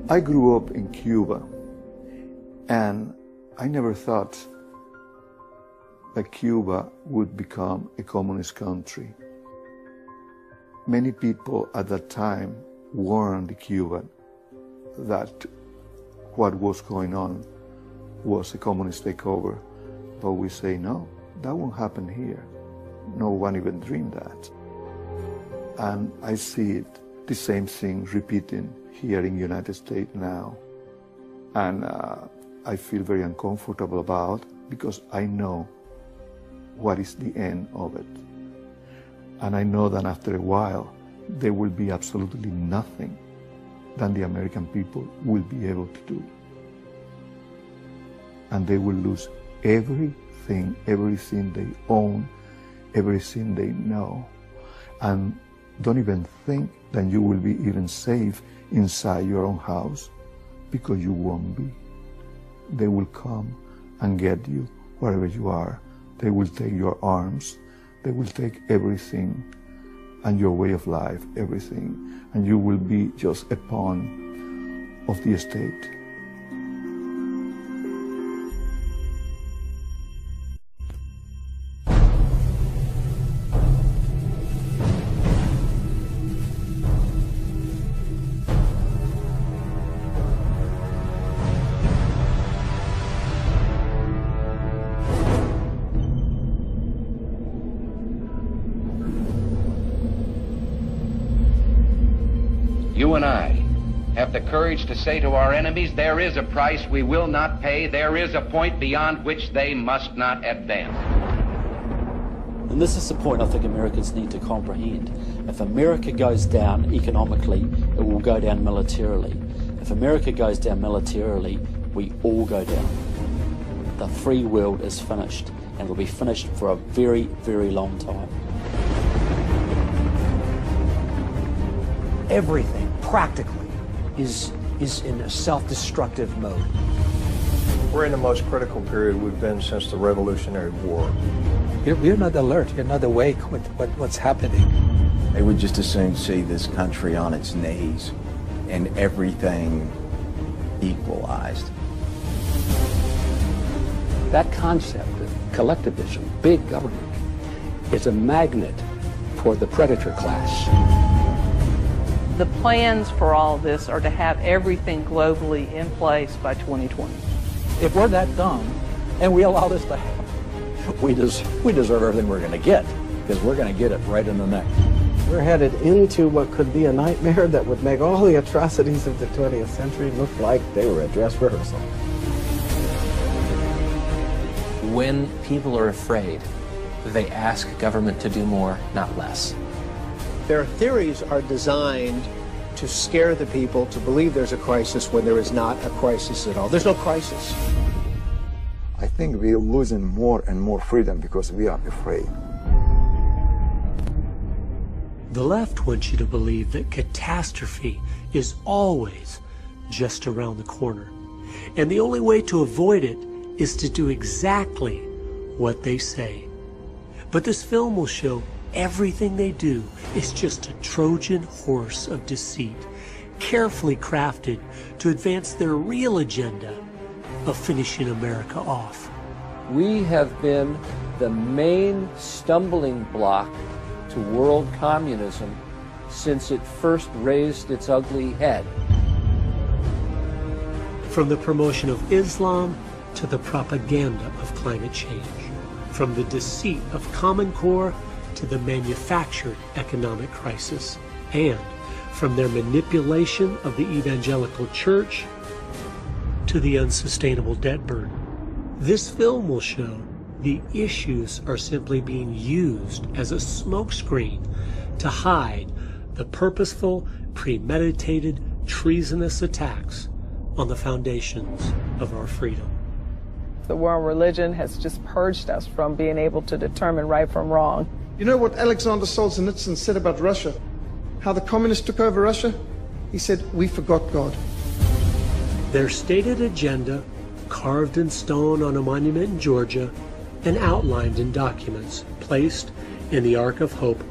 I grew up in Cuba, and I never thought that Cuba would become a communist country. Many people at that time warned the Cuban that what was going on was a communist takeover, but we say no, that won't happen here. No one even dreamed that. And I see it, the same thing repeating here in the United States now. And I feel very uncomfortable about it because I know what is the end of it. And I know that after a while, there will be absolutely nothing that the American people will be able to do. And they will lose everything they own, everything they know. And don't even think that you will be even safe inside your own house, because you won't be. They will come and get you wherever you are. They will take your arms, they will take everything, and your way of life, everything, and you will be just a pawn of the state. You and I have the courage to say to our enemies, there is a price we will not pay, there is a point beyond which they must not advance. And this is the point I think Americans need to comprehend. If America goes down economically, it will go down militarily. If America goes down militarily, we all go down. The free world is finished, and it will be finished for a very, very long time. Everything, practically, is in a self-destructive mode. We're in the most critical period we've been since the Revolutionary War. You're not alert, you're not awake with what's happening. They would just as soon see this country on its knees and everything equalized. That concept of collectivism, big government, is a magnet for the predator class. The plans for all of this are to have everything globally in place by 2020. If we're that dumb and we allow this to happen, we deserve everything we're going to get, because we're going to get it right in the neck. We're headed into what could be a nightmare that would make all the atrocities of the 20th century look like they were a dress rehearsal. When people are afraid, they ask government to do more, not less. Their theories are designed to scare the people to believe there's a crisis when there is not a crisis at all. There's no crisis. I think we're losing more and more freedom because we are afraid. The left wants you to believe that catastrophe is always just around the corner, and the only way to avoid it is to do exactly what they say. But this film will show everything they do is just a Trojan horse of deceit, carefully crafted to advance their real agenda of finishing America off. We have been the main stumbling block to world communism since it first raised its ugly head. From the promotion of Islam to the propaganda of climate change, from the deceit of Common Core to the manufactured economic crisis, and from their manipulation of the evangelical church to the unsustainable debt burden. This film will show the issues are simply being used as a smokescreen to hide the purposeful, premeditated, treasonous attacks on the foundations of our freedom. The war on religion has just purged us from being able to determine right from wrong. You know what Alexander Solzhenitsyn said about Russia? How the communists took over Russia? He said, "We forgot God." Their stated agenda, carved in stone on a monument in Georgia and outlined in documents placed in the Ark of Hope,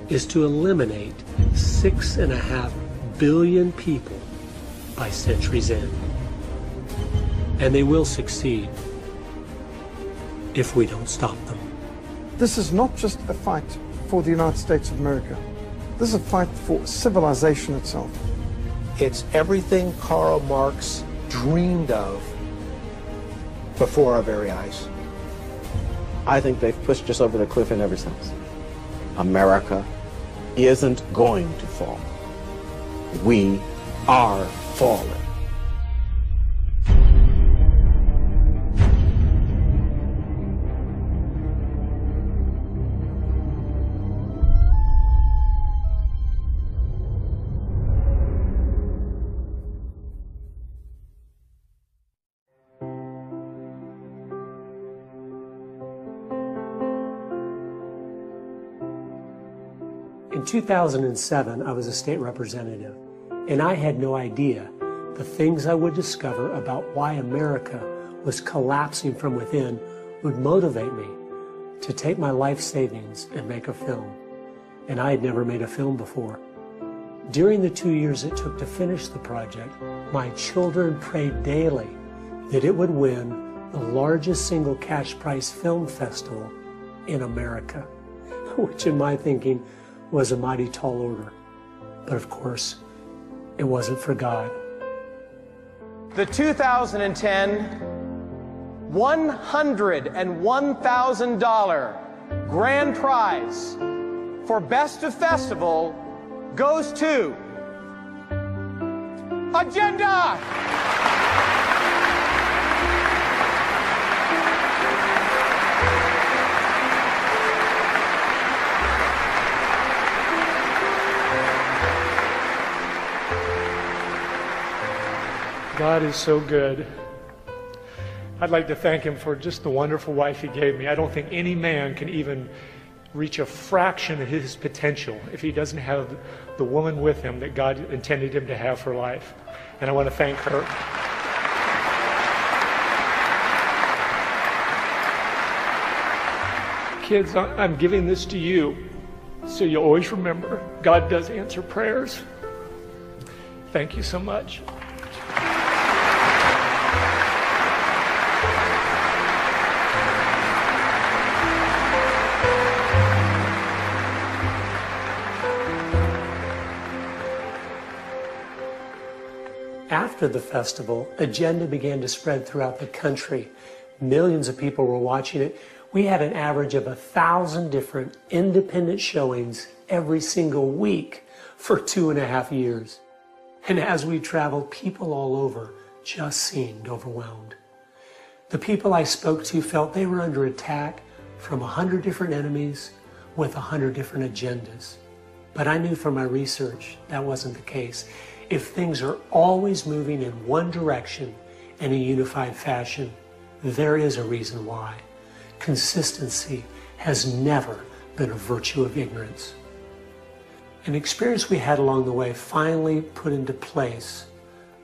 is to eliminate 6.5 billion people by century's end. And they will succeed if we don't stop them. This is not just a fight for the United States of America. This is a fight for civilization itself. It's everything Karl Marx dreamed of before our very eyes. I think they've pushed us over the cliff in ever since. America isn't going to fall. We are falling. In 2007, I was a state representative, and I had no idea the things I would discover about why America was collapsing from within would motivate me to take my life savings and make a film. And I had never made a film before. During the 2 years it took to finish the project, my children prayed daily that it would win the largest single cash prize film festival in America, which in my thinking was a mighty tall order. But of course, it wasn't for God. The 2010 $101,000 grand prize for Best of Festival goes to Agenda! God is so good. I'd like to thank him for just the wonderful wife he gave me. I don't think any man can even reach a fraction of his potential if he doesn't have the woman with him that God intended him to have for life. And I want to thank her. Kids, I'm giving this to you so you'll always remember God does answer prayers. Thank you so much. After the festival, Agenda began to spread throughout the country. Millions of people were watching it. We had an average of 1,000 different independent showings every single week for 2.5 years. And as we traveled, people all over just seemed overwhelmed. The people I spoke to felt they were under attack from 100 different enemies with 100 different agendas. But I knew from my research that wasn't the case. If things are always moving in one direction in a unified fashion, there is a reason why. Consistency has never been a virtue of ignorance. An experience we had along the way finally put into place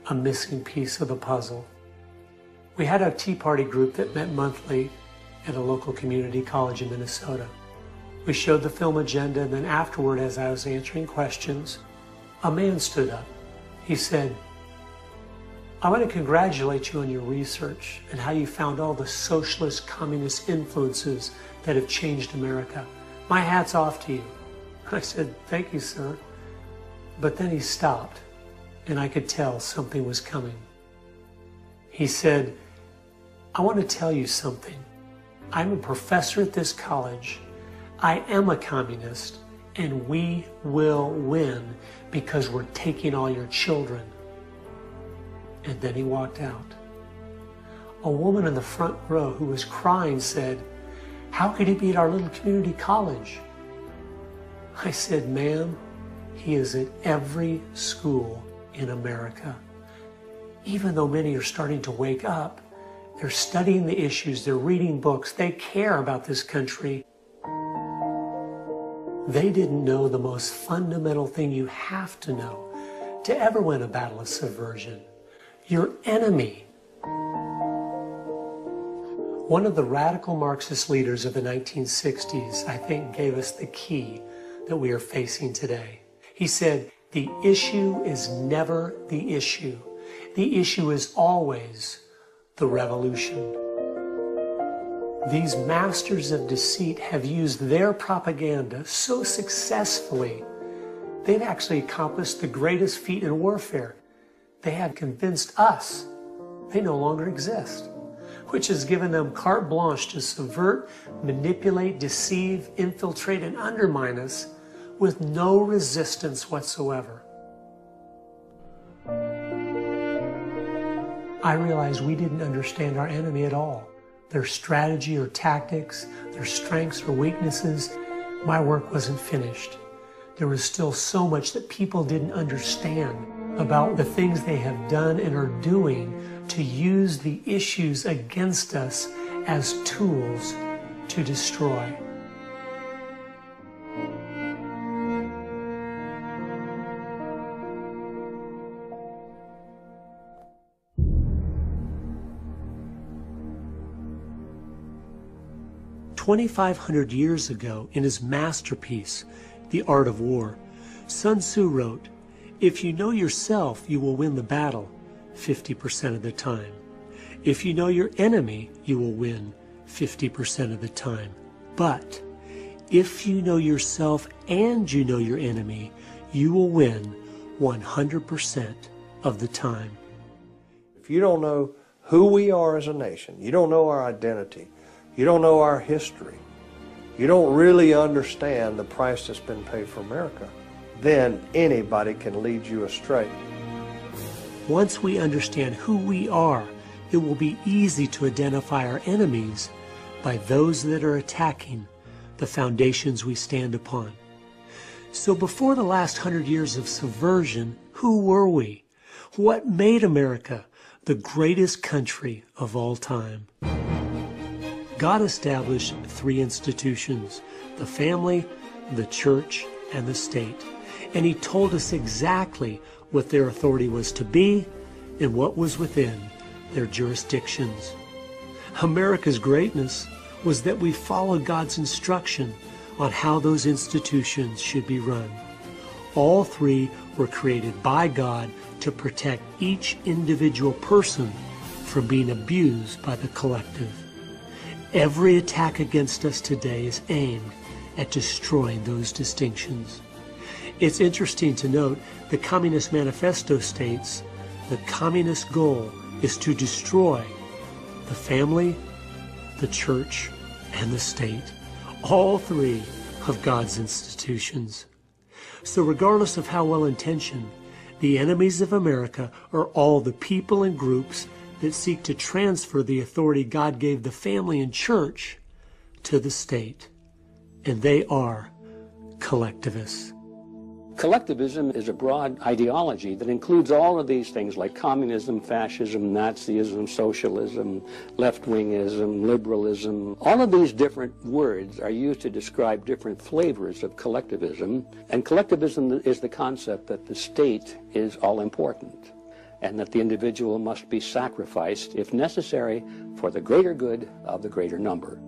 a missing piece of the puzzle. We had a Tea Party group that met monthly at a local community college in Minnesota. We showed the film Agenda, and then afterward, as I was answering questions, a man stood up. He said, I want to congratulate you on your research and how you found all the socialist, communist influences that have changed America. My hat's off to you. I said, thank you, sir. But then he stopped, and I could tell something was coming. He said, I want to tell you something. I'm a professor at this college. I am a communist, and we will win because we're taking all your children. And then he walked out. A woman in the front row who was crying said, how could he be at our little community college? I said, ma'am, he is at every school in America. Even though many are starting to wake up, they're studying the issues, they're reading books, they care about this country. They didn't know the most fundamental thing you have to know to ever win a battle of subversion. Your enemy. One of the radical Marxist leaders of the 1960s, I think, gave us the key that we are facing today. He said, the issue is never the issue. The issue is always the revolution. These masters of deceit have used their propaganda so successfully, they've actually accomplished the greatest feat in warfare. They have convinced us they no longer exist, which has given them carte blanche to subvert, manipulate, deceive, infiltrate, and undermine us with no resistance whatsoever. I realized we didn't understand our enemy at all. Their strategy or tactics, their strengths or weaknesses. My work wasn't finished. There was still so much that people didn't understand about the things they have done and are doing to use the issues against us as tools to destroy. "2,500 years ago, in his masterpiece, The Art of War, Sun Tzu wrote, 'If you know yourself, you will win the battle 50% of the time. If you know your enemy, you will win 50% of the time. But if you know yourself and you know your enemy, you will win 100% of the time.'" If you don't know who we are as a nation, you don't know our identity, you don't know our history, you don't really understand the price that's been paid for America, then anybody can lead you astray. Once we understand who we are, it will be easy to identify our enemies by those that are attacking the foundations we stand upon. So before the last 100 years of subversion, who were we? What made America the greatest country of all time? God established 3 institutions: the family, the church, and the state. And He told us exactly what their authority was to be and what was within their jurisdictions. America's greatness was that we followed God's instruction on how those institutions should be run. All 3 were created by God to protect each individual person from being abused by the collective. Every attack against us today is aimed at destroying those distinctions. It's interesting to note the Communist Manifesto states the communist goal is to destroy the family, the church, and the state, all 3 of God's institutions. So regardless of how well-intentioned, the enemies of America are all the people and groups that seek to transfer the authority God gave the family and church to the state. And they are collectivists. Collectivism is a broad ideology that includes all of these things like communism, fascism, Nazism, socialism, left-wingism, liberalism. All of these different words are used to describe different flavors of collectivism. And collectivism is the concept that the state is all-important and that the individual must be sacrificed, if necessary, for the greater good of the greater number.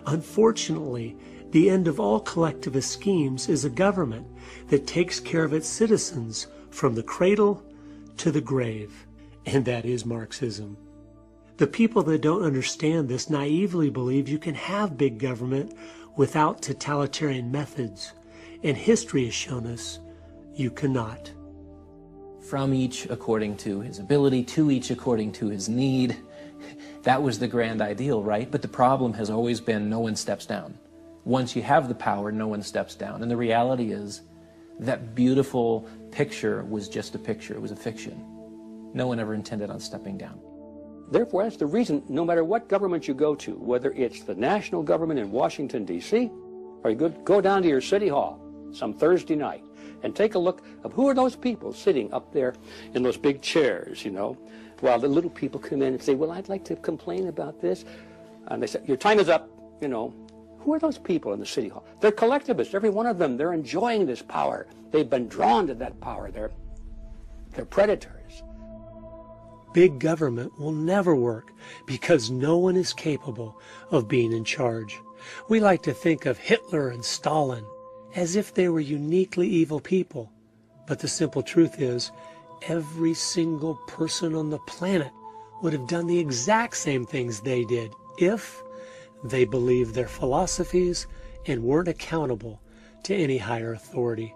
Unfortunately, the end of all collectivist schemes is a government that takes care of its citizens from the cradle to the grave, and that is Marxism. The people that don't understand this naively believe you can have big government without totalitarian methods, and history has shown us you cannot. From each according to his ability, to each according to his need. That was the grand ideal, right? But the problem has always been no one steps down. Once you have the power, no one steps down. And the reality is that beautiful picture was just a picture. It was a fiction. No one ever intended on stepping down. Therefore, that's the reason, no matter what government you go to, whether it's the national government in Washington, D.C., or you go down to your city hall some Thursday night and take a look of who are those people sitting up there in those big chairs, you know, while the little people come in and say, well, I'd like to complain about this. And they say, your time is up, you know. Who are those people in the city hall? They're collectivists, every one of them. They're enjoying this power. They've been drawn to that power. They're predators. Big government will never work because no one is capable of being in charge. We like to think of Hitler and Stalin as if they were uniquely evil people. But the simple truth is, every single person on the planet would have done the exact same things they did if they believed their philosophies and weren't accountable to any higher authority.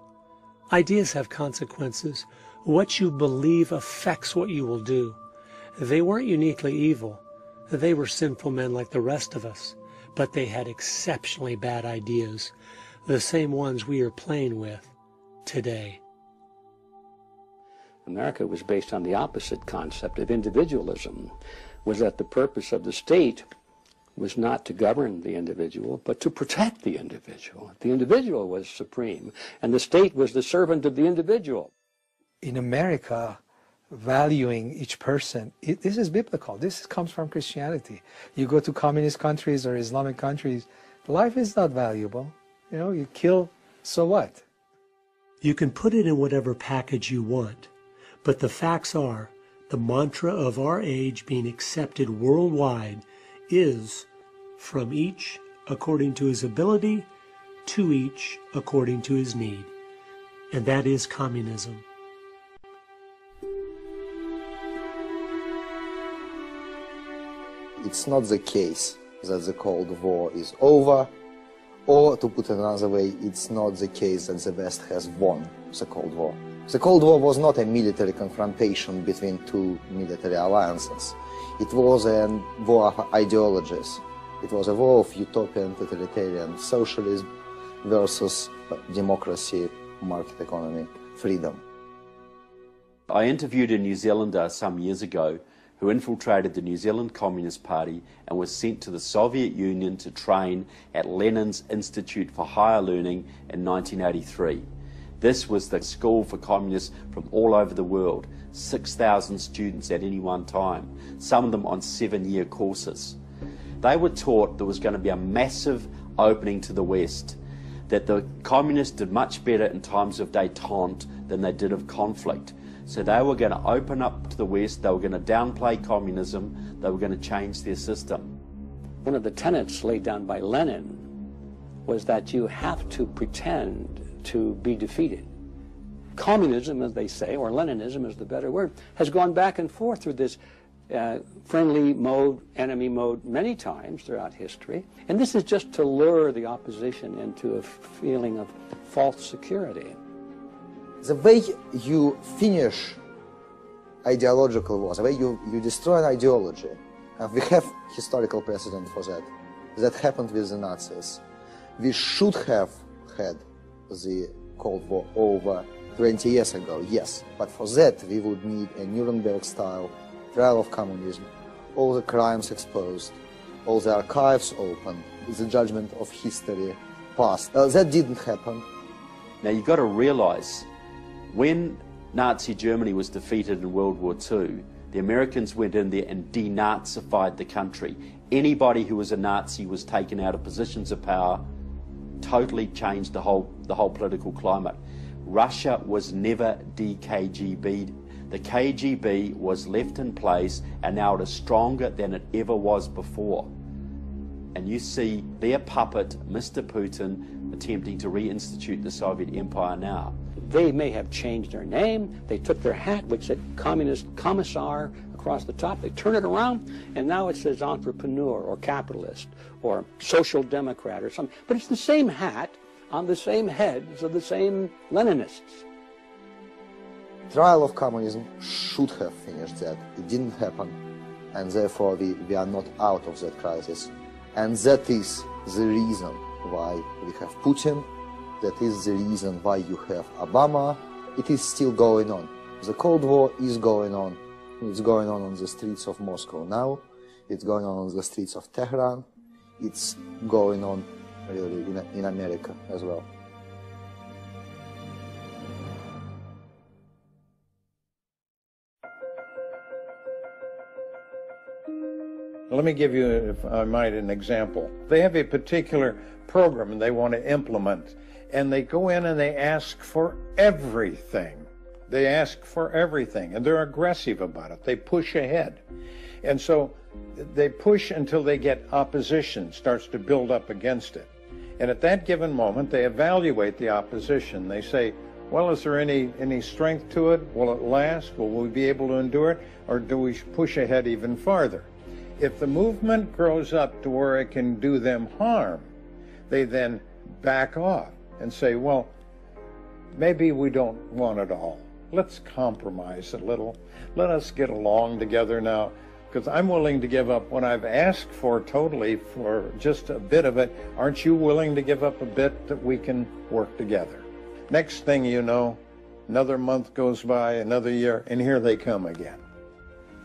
Ideas have consequences. What you believe affects what you will do. They weren't uniquely evil. They were sinful men like the rest of us, but they had exceptionally bad ideas, the same ones we are playing with today. America was based on the opposite concept of individualism, was that the purpose of the state was not to govern the individual, but to protect the individual. The individual was supreme, and the state was the servant of the individual. In America, valuing each person, this is biblical. This comes from Christianity. You go to communist countries or Islamic countries, life is not valuable. You know, you kill, so what? You can put it in whatever package you want, but the facts are, the mantra of our age being accepted worldwide is from each according to his ability, to each according to his need. And that is communism. It's not the case that the Cold War is over, or to put it another way, it's not the case that the West has won the Cold War. The Cold War was not a military confrontation between two military alliances. It was a war of ideologies. It was a war of utopian totalitarian socialism versus democracy, market economy, freedom. I interviewed a New Zealander some years ago who infiltrated the New Zealand Communist Party and was sent to the Soviet Union to train at Lenin's Institute for Higher Learning in 1983. This was the school for communists from all over the world, 6,000 students at any one time, some of them on 7-year courses. They were taught there was going to be a massive opening to the West, that the communists did much better in times of détente than they did of conflict. So they were going to open up to the West, they were going to downplay communism, they were going to change their system. One of the tenets laid down by Lenin was that you have to pretend to be defeated. Communism, as they say, or Leninism is the better word, has gone back and forth through this friendly mode, enemy mode, many times throughout history. And this is just to lure the opposition into a feeling of false security. The way you finish ideological wars, the way you destroy an ideology, and we have historical precedent for that. That happened with the Nazis. We should have had the Cold War over 20 years ago, yes, but for that we would need a Nuremberg-style trial of communism, all the crimes exposed, all the archives opened, the judgment of history passed. That didn't happen. Now you've got to realize, when Nazi Germany was defeated in World War II, the Americans went in there and denazified the country. Anybody who was a Nazi was taken out of positions of power, totally changed the whole political climate. Russia was never de-KGB'd. The KGB was left in place, and now it is stronger than it ever was before. And you see their puppet, Mr. Putin, attempting to reinstitute the Soviet Empire now. They may have changed their name. They took their hat, which said Communist Commissar across the top. They turn it around, and now it says entrepreneur or capitalist or social democrat or something. But it's the same hat on the same heads of the same Leninists. Trial of communism should have finished that. It didn't happen, and therefore we are not out of that crisis. And that is the reason why we have Putin. That is the reason why you have Obama. It is still going on. The Cold War is going on. It's going on the streets of Moscow now. It's going on the streets of Tehran. It's going on really in America as well. Let me give you, if I might, an example. They have a particular program they want to implement, and they go in and they ask for everything. They ask for everything, and they're aggressive about it. They push ahead. And so they push until they get opposition, starts to build up against it. And at that given moment, they evaluate the opposition. They say, Well, is there any strength to it? Will it last? Will we be able to endure it? Or do we push ahead even farther? If the movement grows up to where it can do them harm, they then back off and say, well, maybe we don't want it all. Let's compromise a little. Let us get along together now, because I'm willing to give up what I've asked for totally for just a bit of it. Aren't you willing to give up a bit that we can work together? Next thing you know, another month goes by, another year, and here they come again.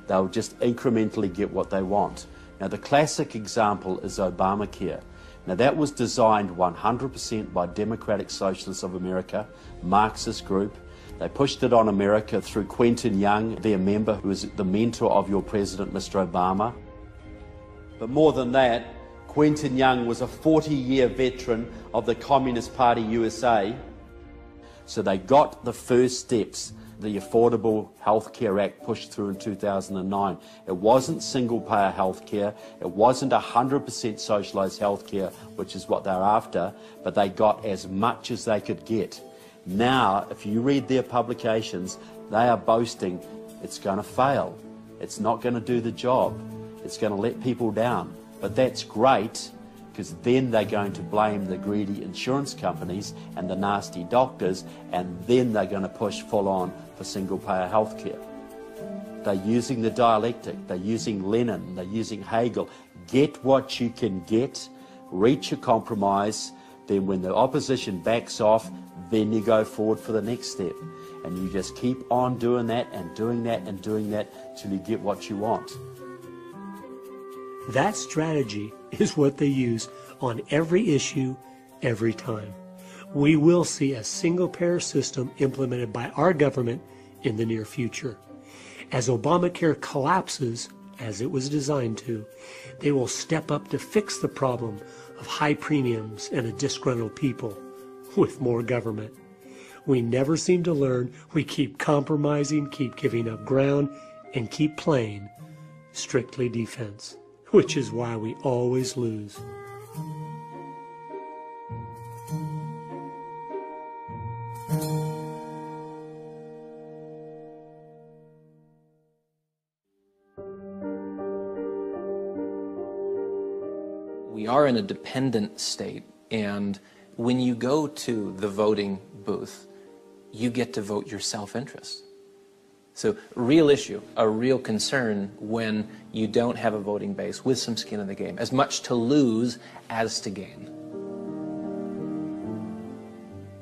They'll just incrementally get what they want. Now, the classic example is Obamacare. Now, that was designed 100% by Democratic Socialists of America, Marxist group. They pushed it on America through Quentin Young, their member, who was the mentor of your president, Mr. Obama. But more than that, Quentin Young was a 40-year veteran of the Communist Party USA. So they got the first steps. The Affordable Health Care Act pushed through in 2009. It wasn't single-payer health care. It wasn't 100% socialised health care, which is what they're after, but they got as much as they could get. Now, if you read their publications, they are boasting it's going to fail. It's not going to do the job. It's going to let people down. But that's great, because then they're going to blame the greedy insurance companies and the nasty doctors, and then they're going to push full on for single-payer health care. They're using the dialectic, they're using Lenin, they're using Hegel. Get what you can get, reach a compromise, then when the opposition backs off, then you go forward for the next step. And you just keep on doing that and doing that and doing that till you get what you want. That strategy is what they use on every issue, every time. We will see a single-payer system implemented by our government in the near future. As Obamacare collapses, as it was designed to, they will step up to fix the problem of high premiums and a disgruntled people with more government. We never seem to learn. We keep compromising, keep giving up ground, and keep playing strictly defense, which is why we always lose. We are in a dependent state, and when you go to the voting booth, you get to vote your self-interest. So, real issue, a real concern when you don't have a voting base with some skin in the game, as much to lose as to gain.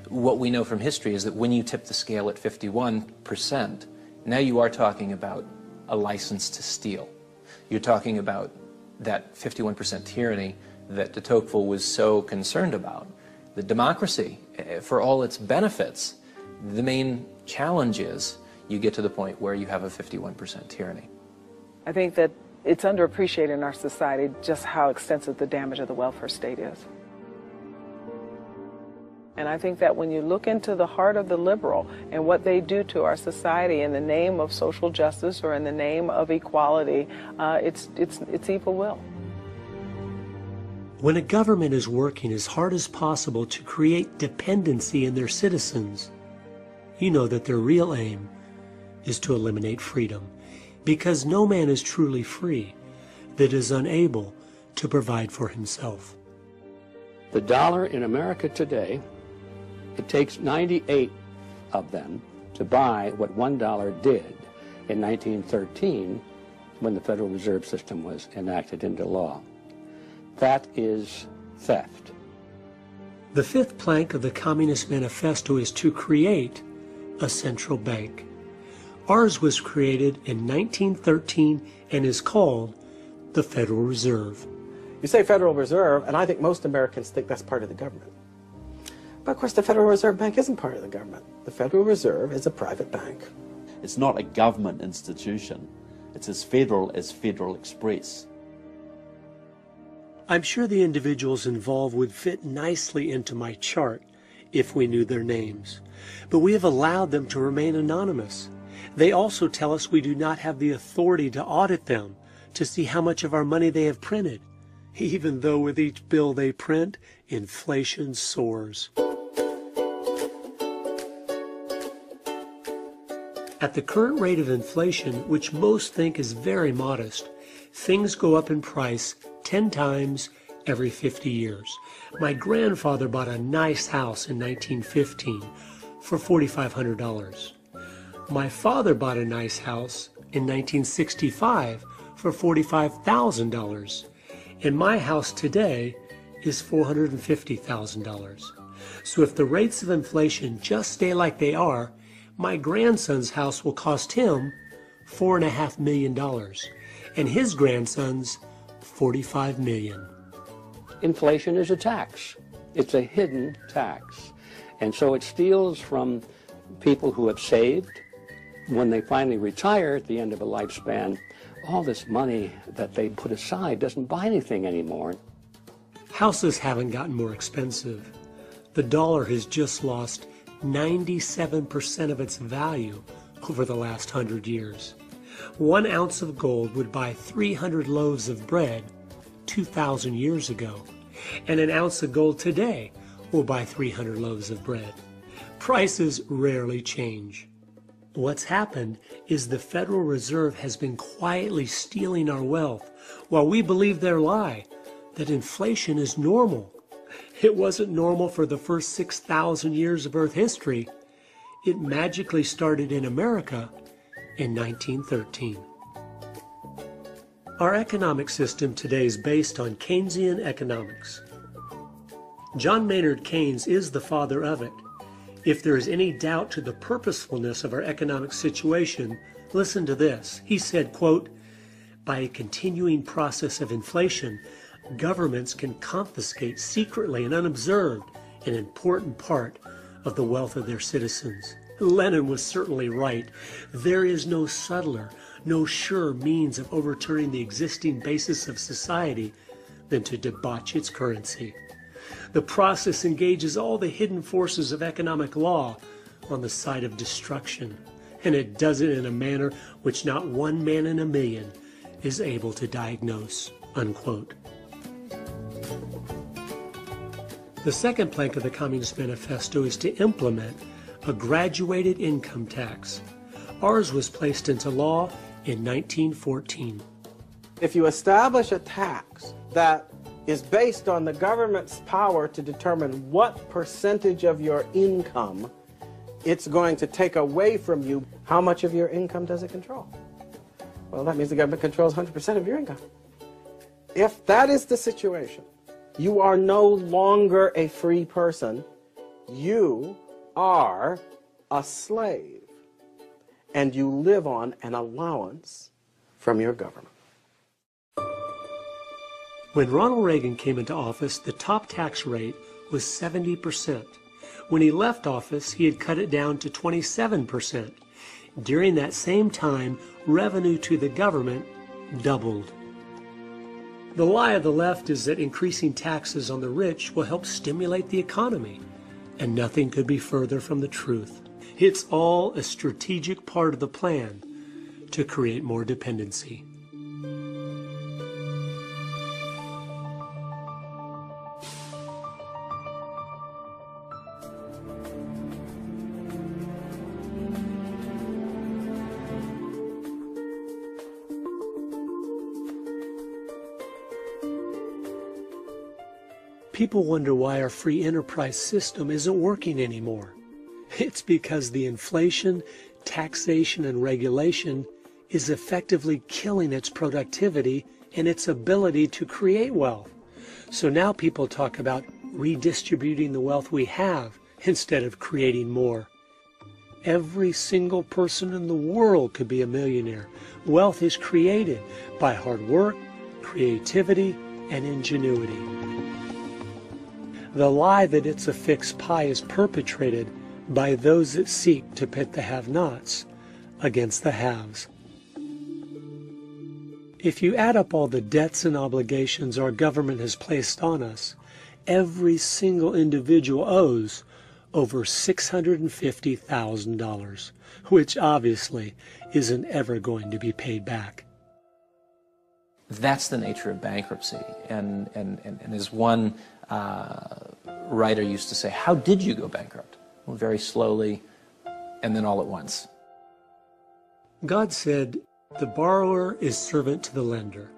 What we know from history is that when you tip the scale at 51%, now you are talking about a license to steal. You're talking about that 51% tyranny that de Tocqueville was so concerned about. The democracy, for all its benefits, the main challenge is you get to the point where you have a 51% tyranny. I think that it's underappreciated in our society just how extensive the damage of the welfare state is. And I think that when you look into the heart of the liberal and what they do to our society in the name of social justice or in the name of equality, it's evil will. When a government is working as hard as possible to create dependency in their citizens, you know that their real aim is to eliminate freedom, because no man is truly free that is unable to provide for himself. The dollar in America today, it takes 98 of them to buy what $1 did in 1913 when the Federal Reserve System was enacted into law. That is theft. The fifth plank of the Communist Manifesto is to create a central bank. Ours was created in 1913 and is called the Federal Reserve. You say Federal Reserve, and I think most Americans think that's part of the government. But of course the Federal Reserve Bank isn't part of the government. The Federal Reserve is a private bank. It's not a government institution. It's as Federal Express. I'm sure the individuals involved would fit nicely into my chart if we knew their names, but we have allowed them to remain anonymous. They also tell us we do not have the authority to audit them to see how much of our money they have printed, even though with each bill they print, inflation soars. At the current rate of inflation, which most think is very modest, things go up in price 10 times every 50 years. My grandfather bought a nice house in 1915 for $4,500. My father bought a nice house in 1965 for $45,000. And my house today is $450,000. So if the rates of inflation just stay like they are, my grandson's house will cost him $4.5 million, and his grandson's $45 million. Inflation is a tax. It's a hidden tax. And so it steals from people who have saved. When they finally retire at the end of a lifespan, all this money that they put aside doesn't buy anything anymore. Houses haven't gotten more expensive. The dollar has just lost 97% of its value over the last 100 years. 1 ounce of gold would buy 300 loaves of bread 2,000 years ago, and 1 ounce of gold today will buy 300 loaves of bread. Prices rarely change. What's happened is the Federal Reserve has been quietly stealing our wealth while we believe their lie that inflation is normal. It wasn't normal for the first 6,000 years of Earth history. It magically started in America in 1913. Our economic system today is based on Keynesian economics. John Maynard Keynes is the father of it. If there is any doubt to the purposefulness of our economic situation, listen to this. He said, quote, "By a continuing process of inflation, governments can confiscate secretly and unobserved an important part of the wealth of their citizens." Lenin was certainly right. There is no subtler, no surer means of overturning the existing basis of society than to debauch its currency. The process engages all the hidden forces of economic law on the side of destruction, and it does it in a manner which not one man in a million is able to diagnose, unquote. The second plank of the Communist Manifesto is to implement a graduated income tax. Ours was placed into law in 1914. If you establish a tax that is based on the government's power to determine what percentage of your income it's going to take away from you, how much of your income does it control? Well, that means the government controls 100% of your income. If that is the situation, you are no longer a free person. You are a slave, and you live on an allowance from your government. When Ronald Reagan came into office, the top tax rate was 70%. When he left office, he had cut it down to 27%. During that same time, revenue to the government doubled. The lie of the left is that increasing taxes on the rich will help stimulate the economy, and nothing could be further from the truth. It's all a strategic part of the plan to create more dependency. People wonder why our free enterprise system isn't working anymore. It's because the inflation, taxation, and regulation is effectively killing its productivity and its ability to create wealth. So now people talk about redistributing the wealth we have instead of creating more. Every single person in the world could be a millionaire. Wealth is created by hard work, creativity, and ingenuity. The lie that it's a fixed pie is perpetrated by those that seek to pit the have-nots against the haves. If you add up all the debts and obligations our government has placed on us, every single individual owes over $650,000, which obviously isn't ever going to be paid back. That's the nature of bankruptcy. And as one writer used to say, how did you go bankrupt? Well, very slowly and then all at once. God said, "The borrower is servant to the lender."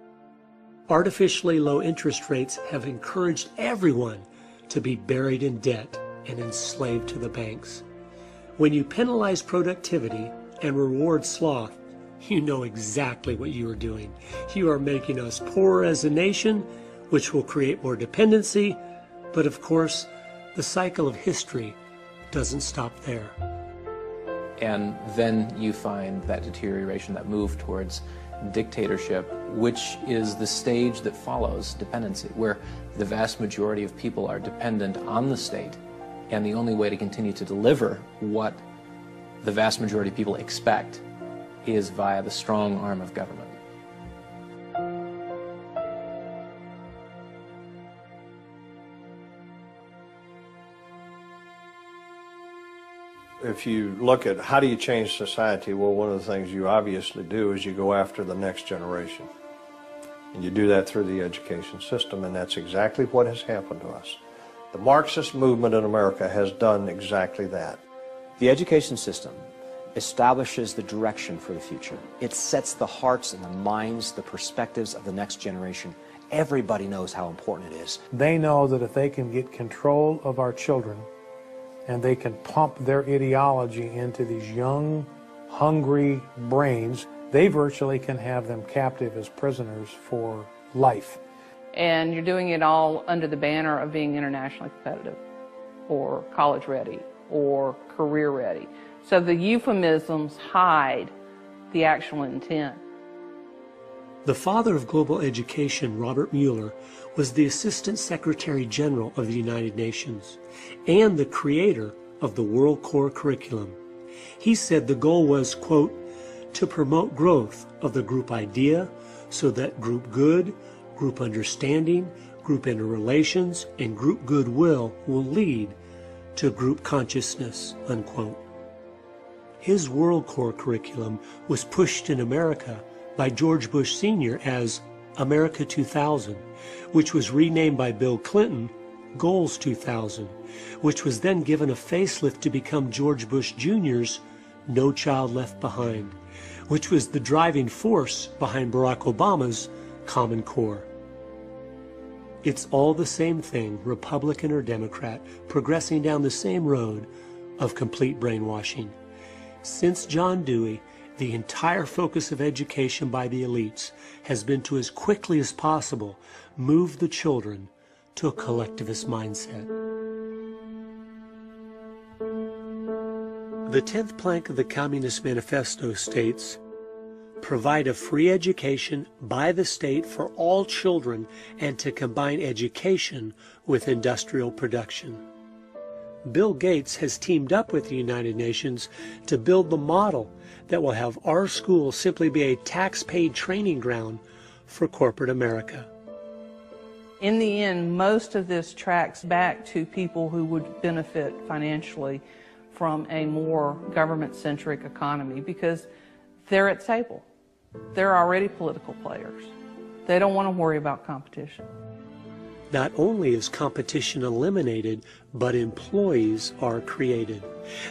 Artificially low interest rates have encouraged everyone to be buried in debt and enslaved to the banks. When you penalize productivity and reward sloth, you know exactly what you are doing. You are making us poorer as a nation, which will create more dependency, but of course, the cycle of history doesn't stop there. And then you find that deterioration, that move towards dictatorship, which is the stage that follows dependency, where the vast majority of people are dependent on the state, and the only way to continue to deliver what the vast majority of people expect is via the strong arm of government. If you look at how do you change society, well, one of the things you obviously do is you go after the next generation. And you do that through the education system, and that's exactly what has happened to us. The Marxist movement in America has done exactly that. The education system establishes the direction for the future. It sets the hearts and the minds, the perspectives of the next generation. Everybody knows how important it is. They know that if they can get control of our children, and they can pump their ideology into these young, hungry brains, they virtually can have them captive as prisoners for life. And you're doing it all under the banner of being internationally competitive, or college ready, or career ready. So the euphemisms hide the actual intent. The father of global education, Robert Mueller, was the Assistant Secretary General of the United Nations and the creator of the World Core Curriculum. He said the goal was, quote, to promote growth of the group idea so that group good, group understanding, group interrelations, and group goodwill will lead to group consciousness, unquote. His World Core Curriculum was pushed in America by George Bush Sr. as America 2000, which was renamed by Bill Clinton Goals 2000, which was then given a facelift to become George Bush Jr.'s No Child Left Behind, which was the driving force behind Barack Obama's Common Core. It's all the same thing, Republican or Democrat, progressing down the same road of complete brainwashing. Since John Dewey, the entire focus of education by the elites has been to, as quickly as possible, move the children to a collectivist mindset. The 10th plank of the Communist Manifesto states, provide a free education by the state for all children and to combine education with industrial production. Bill Gates has teamed up with the United Nations to build the model that will have our schools simply be a tax-paid training ground for corporate America. In the end, most of this tracks back to people who would benefit financially from a more government-centric economy because they're at table. They're already political players. They don't want to worry about competition. Not only is competition eliminated, but employees are created.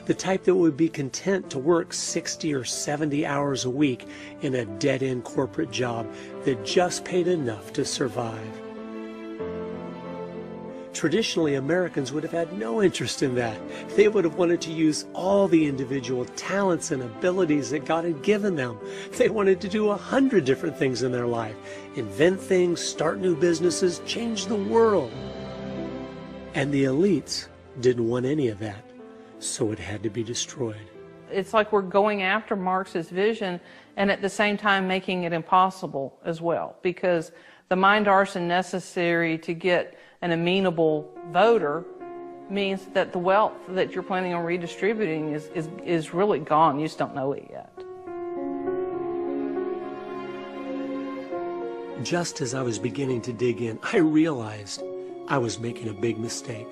The type that would be content to work 60 or 70 hours a week in a dead-end corporate job that just paid enough to survive. Traditionally, Americans would have had no interest in that. They would have wanted to use all the individual talents and abilities that God had given them. They wanted to do 100 different things in their life. Invent things, start new businesses, change the world. And the elites didn't want any of that, so it had to be destroyed. It's like we're going after Marx's vision and at the same time making it impossible as well, because the mind arson necessary to get an amenable voter means that the wealth that you're planning on redistributing is really gone. You just don't know it yet. Just as I was beginning to dig in, I realized I was making a big mistake.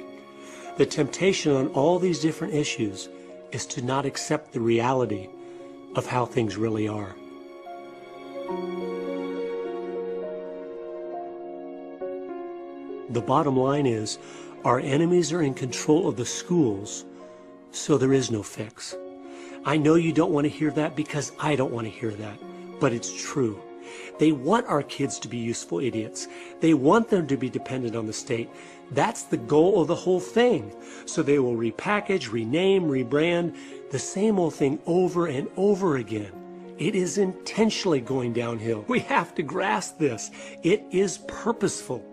The temptation on all these different issues is to not accept the reality of how things really are. The bottom line is, our enemies are in control of the schools, so there is no fix. I know you don't want to hear that because I don't want to hear that, but it's true. They want our kids to be useful idiots. They want them to be dependent on the state. That's the goal of the whole thing. So they will repackage, rename, rebrand the same old thing over and over again. It is intentionally going downhill. We have to grasp this. It is purposeful.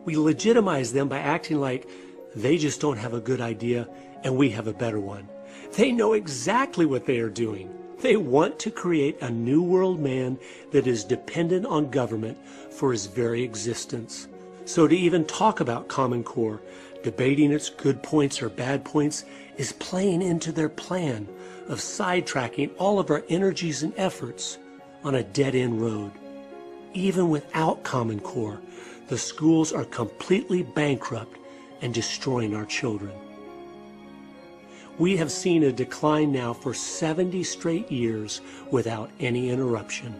We legitimize them by acting like they just don't have a good idea and we have a better one. They know exactly what they are doing. They want to create a new world man that is dependent on government for his very existence. So to even talk about Common Core, debating its good points or bad points, is playing into their plan of sidetracking all of our energies and efforts on a dead-end road. Even without Common Core, the schools are completely bankrupt and destroying our children. We have seen a decline now for 70 straight years without any interruption.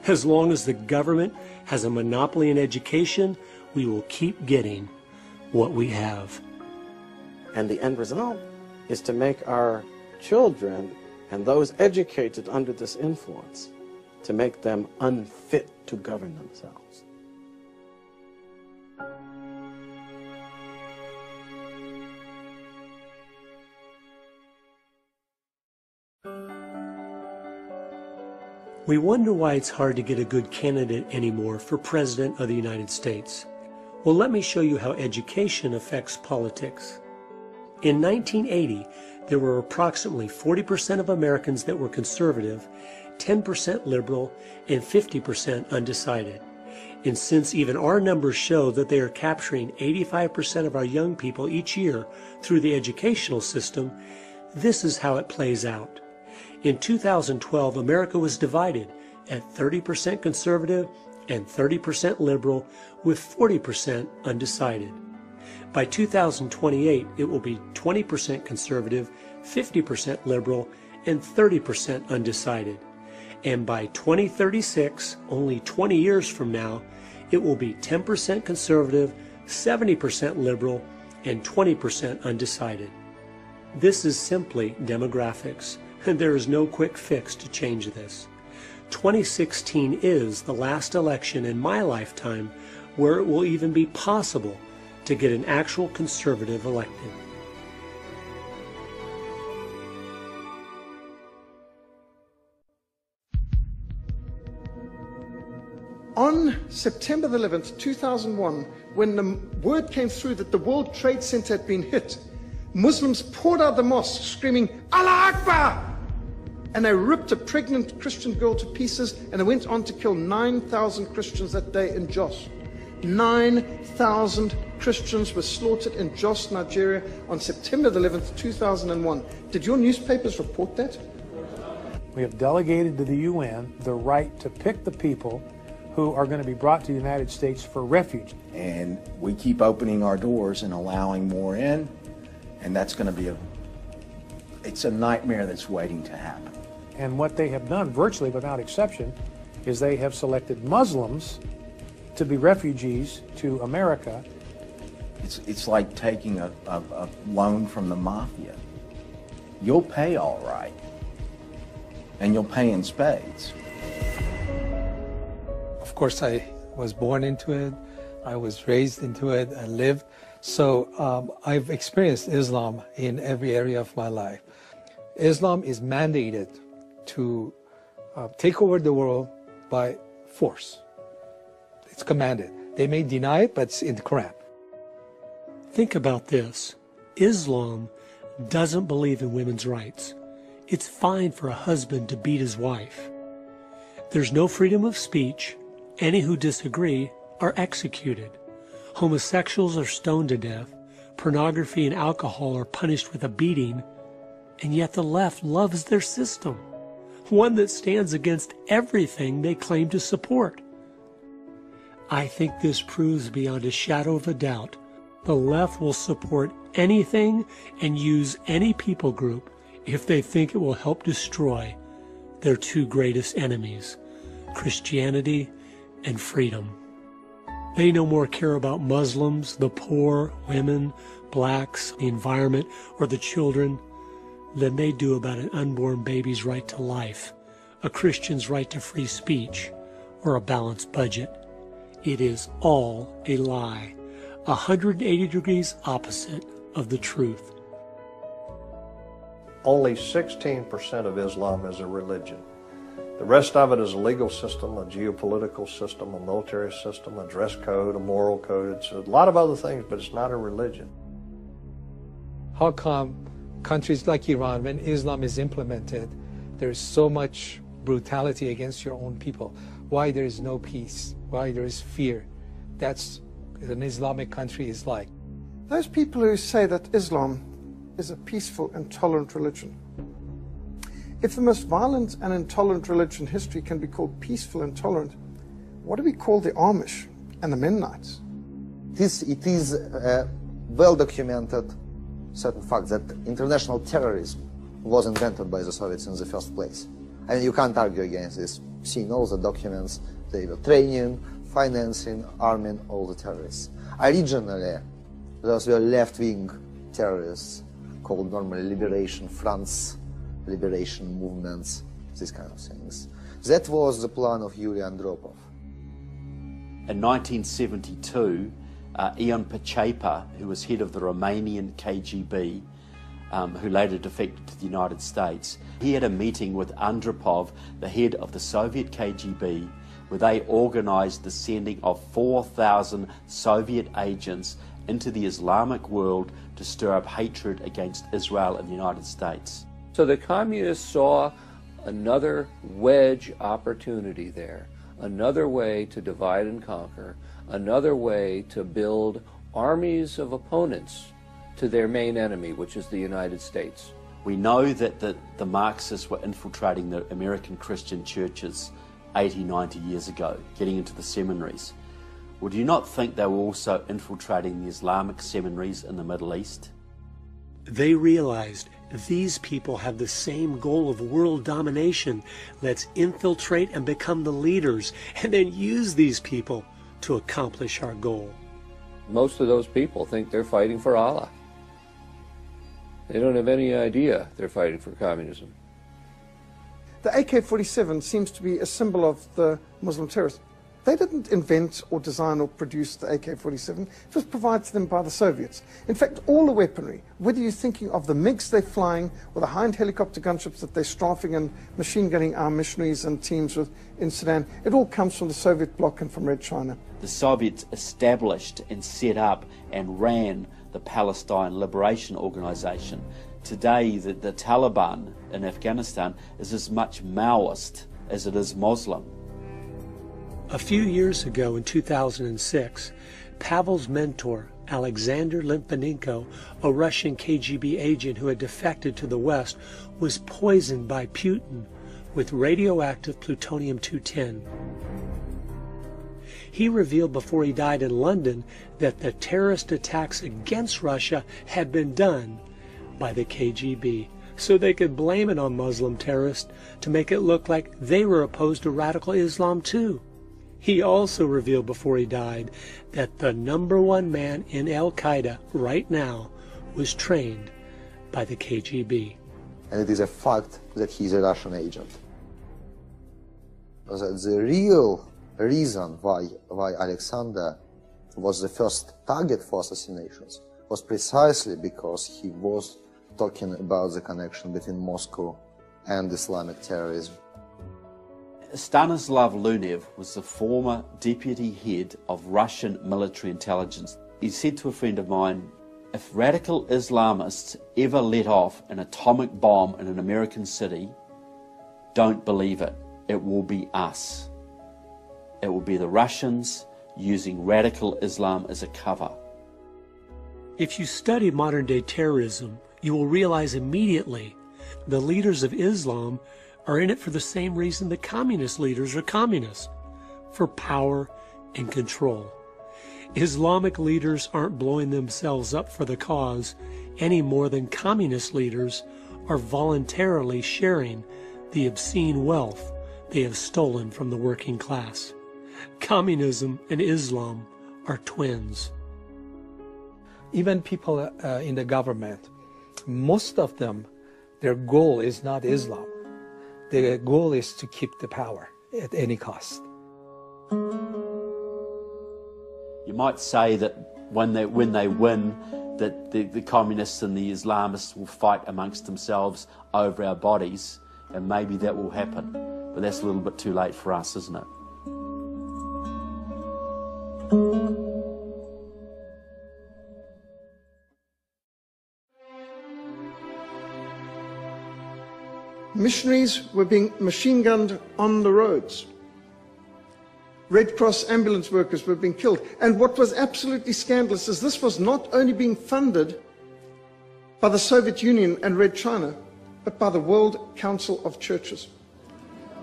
As long as the government has a monopoly in education, we will keep getting what we have. And the end result is to make our children and those educated under this influence, to make them unfit to govern themselves. We wonder why it's hard to get a good candidate anymore for President of the United States. Well, let me show you how education affects politics. In 1980, there were approximately 40% of Americans that were conservative, 10% liberal, and 50% undecided. And since even our numbers show that they are capturing 85% of our young people each year through the educational system, this is how it plays out. In 2012, America was divided at 30% conservative and 30% liberal, with 40% undecided. By 2028, it will be 20% conservative, 50% liberal, and 30% undecided. And by 2036, only 20 years from now, it will be 10% conservative, 70% liberal, and 20% undecided. This is simply demographics, and there is no quick fix to change this. 2016 is the last election in my lifetime where it will even be possible to get an actual conservative elected. On September the 11th, 2001, when the word came through that the World Trade Center had been hit, Muslims poured out the mosque screaming, Allah Akbar! And they ripped a pregnant Christian girl to pieces, and they went on to kill 9,000 Christians that day in Jos. 9,000 Christians were slaughtered in Jos, Nigeria on September the 11th, 2001. Did your newspapers report that? We have delegated to the UN the right to pick the people who are going to be brought to the United States for refuge. And we keep opening our doors and allowing more in, and that's going to be it's a nightmare that's waiting to happen. And what they have done, virtually without exception, is they have selected Muslims to be refugees to America. It's like taking a loan from the mafia. You'll pay all right, and you'll pay in spades. Of course, I was born into it. I was raised into it and lived. So I've experienced Islam in every area of my life. Islam is mandated to take over the world by force. It's commanded. They may deny it, but it's in the Quran. Think about this. Islam doesn't believe in women's rights. It's fine for a husband to beat his wife. There's no freedom of speech. Any who disagree are executed. Homosexuals are stoned to death. Pornography and alcohol are punished with a beating. And yet the left loves their system, one that stands against everything they claim to support. I think this proves beyond a shadow of a doubt the left will support anything and use any people group if they think it will help destroy their two greatest enemies, Christianity and freedom. They no more care about Muslims, the poor, women, blacks, the environment, or the children than they do about an unborn baby's right to life, a Christian's right to free speech, or a balanced budget. It is all a lie, 180 degrees opposite of the truth. Only 16% of Islam is a religion. The rest of it is a legal system, a geopolitical system, a military system, a dress code, a moral code. It's a lot of other things, but it's not a religion. How come countries like Iran, when Islam is implemented, there's so much brutality against your own people? Why there is no peace? Why there is fear? That's what an Islamic country is like. Those people who say that Islam is a peaceful and tolerant religion, if the most violent and intolerant religion in history can be called peaceful and tolerant, what do we call the Amish and the Mennonites? It is well documented certain fact that international terrorism was invented by the Soviets in the first place. And you can't argue against this. Seeing all the documents, they were training, financing, arming all the terrorists. Originally, those were left-wing terrorists called normally liberation fronts, liberation movements, these kind of things. That was the plan of Yuri Andropov. In 1972, Ion Pachepa, who was head of the Romanian KGB, who later defected to the United States, he had a meeting with Andropov, the head of the Soviet KGB, where they organized the sending of 4,000 Soviet agents into the Islamic world to stir up hatred against Israel and the United States. So the communists saw another wedge opportunity there, another way to divide and conquer, another way to build armies of opponents to their main enemy, which is the United States. We know that the Marxists were infiltrating the American Christian churches 80, 90 years ago, getting into the seminaries. Would you not think they were also infiltrating the Islamic seminaries in the Middle East? They realized these people have the same goal of world domination. Let's infiltrate and become the leaders, and then use these people to accomplish our goal. Most of those people think they're fighting for Allah. They don't have any idea they're fighting for communism. The AK-47 seems to be a symbol of the Muslim terrorists. They didn't invent or design or produce the AK-47. It was provided to them by the Soviets. In fact, all the weaponry, whether you're thinking of the MiGs they're flying or the high-end helicopter gunships that they're strafing and machine gunning our missionaries and teams with in Sudan, it all comes from the Soviet bloc and from Red China. The Soviets established and set up and ran the Palestine Liberation Organization. Today, the Taliban in Afghanistan is as much Maoist as it is Muslim. A few years ago, in 2006, Pavel's mentor, Alexander Litvinenko, a Russian KGB agent who had defected to the West, was poisoned by Putin with radioactive plutonium-210. He revealed before he died in London that the terrorist attacks against Russia had been done by the KGB, so they could blame it on Muslim terrorists to make it look like they were opposed to radical Islam too. He also revealed before he died that the #1 man in Al-Qaeda right now was trained by the KGB. And it is a fact that he's a Russian agent. The real reason why Alexander was the first target for assassinations was precisely because he was talking about the connection between Moscow and Islamic terrorism. Stanislav Lunev was the former deputy head of Russian military intelligence. He said to a friend of mine, if radical Islamists ever let off an atomic bomb in an American city, don't believe it. It will be us. It will be the Russians using radical Islam as a cover. If you study modern-day terrorism, you will realize immediately the leaders of Islam are in it for the same reason the communist leaders are communists, for power and control. Islamic leaders aren't blowing themselves up for the cause any more than communist leaders are voluntarily sharing the obscene wealth they have stolen from the working class. Communism and Islam are twins. Even people in the government, most of them Their goal is not Islam. The goal is to keep the power at any cost. You might say that when they win, that the communists and the Islamists will fight amongst themselves over our bodies, and maybe that will happen. But that's a little bit too late for us, isn't it? Missionaries were being machine-gunned on the roads. Red Cross ambulance workers were being killed. And what was absolutely scandalous is this was not only being funded by the Soviet Union and Red China, but by the World Council of Churches.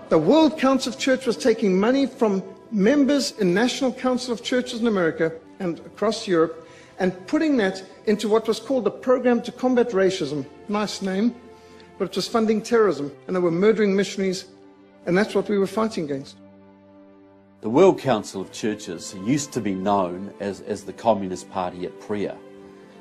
The World Council of Churches was taking money from members in National Council of Churches in America and across Europe and putting that into what was called the Program to Combat Racism. Nice name, but it was funding terrorism, and they were murdering missionaries, and that's what we were fighting against. The World Council of Churches used to be known as the Communist Party at prayer.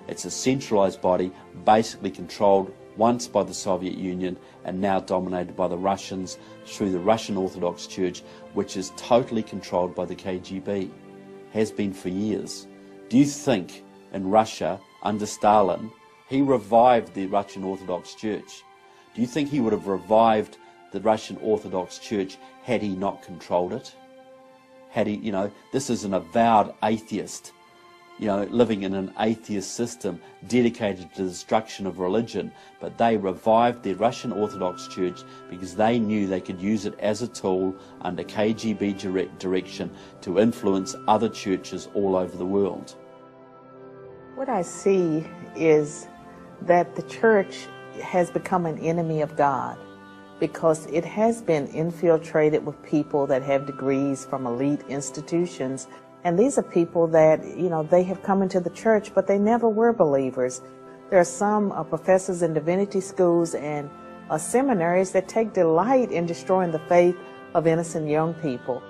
It's a centralised body basically controlled once by the Soviet Union and now dominated by the Russians through the Russian Orthodox Church, which is totally controlled by the KGB, has been for years. Do you think in Russia, under Stalin, he revived the Russian Orthodox Church? Do you think he would have revived the Russian Orthodox Church had he not controlled it? Had he, this is an avowed atheist, living in an atheist system dedicated to the destruction of religion, but they revived the Russian Orthodox Church because they knew they could use it as a tool under KGB direction to influence other churches all over the world. What I see is that the church has become an enemy of God because it has been infiltrated with people that have degrees from elite institutions. And these are people that, they have come into the church, but they never were believers. There are some professors in divinity schools and seminaries that take delight in destroying the faith of innocent young people.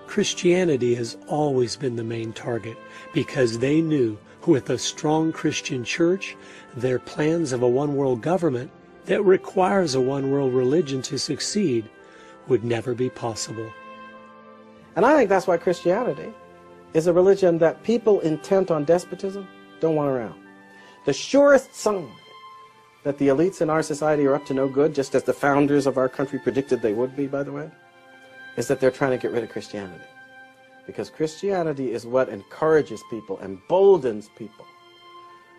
Christianity has always been the main target because they knew with a strong Christian church, their plans of a one-world government that requires a one-world religion to succeed would never be possible. And I think that's why Christianity is a religion that people intent on despotism don't want around. The surest sign that the elites in our society are up to no good, just as the founders of our country predicted they would be, by the way, is that they're trying to get rid of Christianity. Because Christianity is what encourages people, emboldens people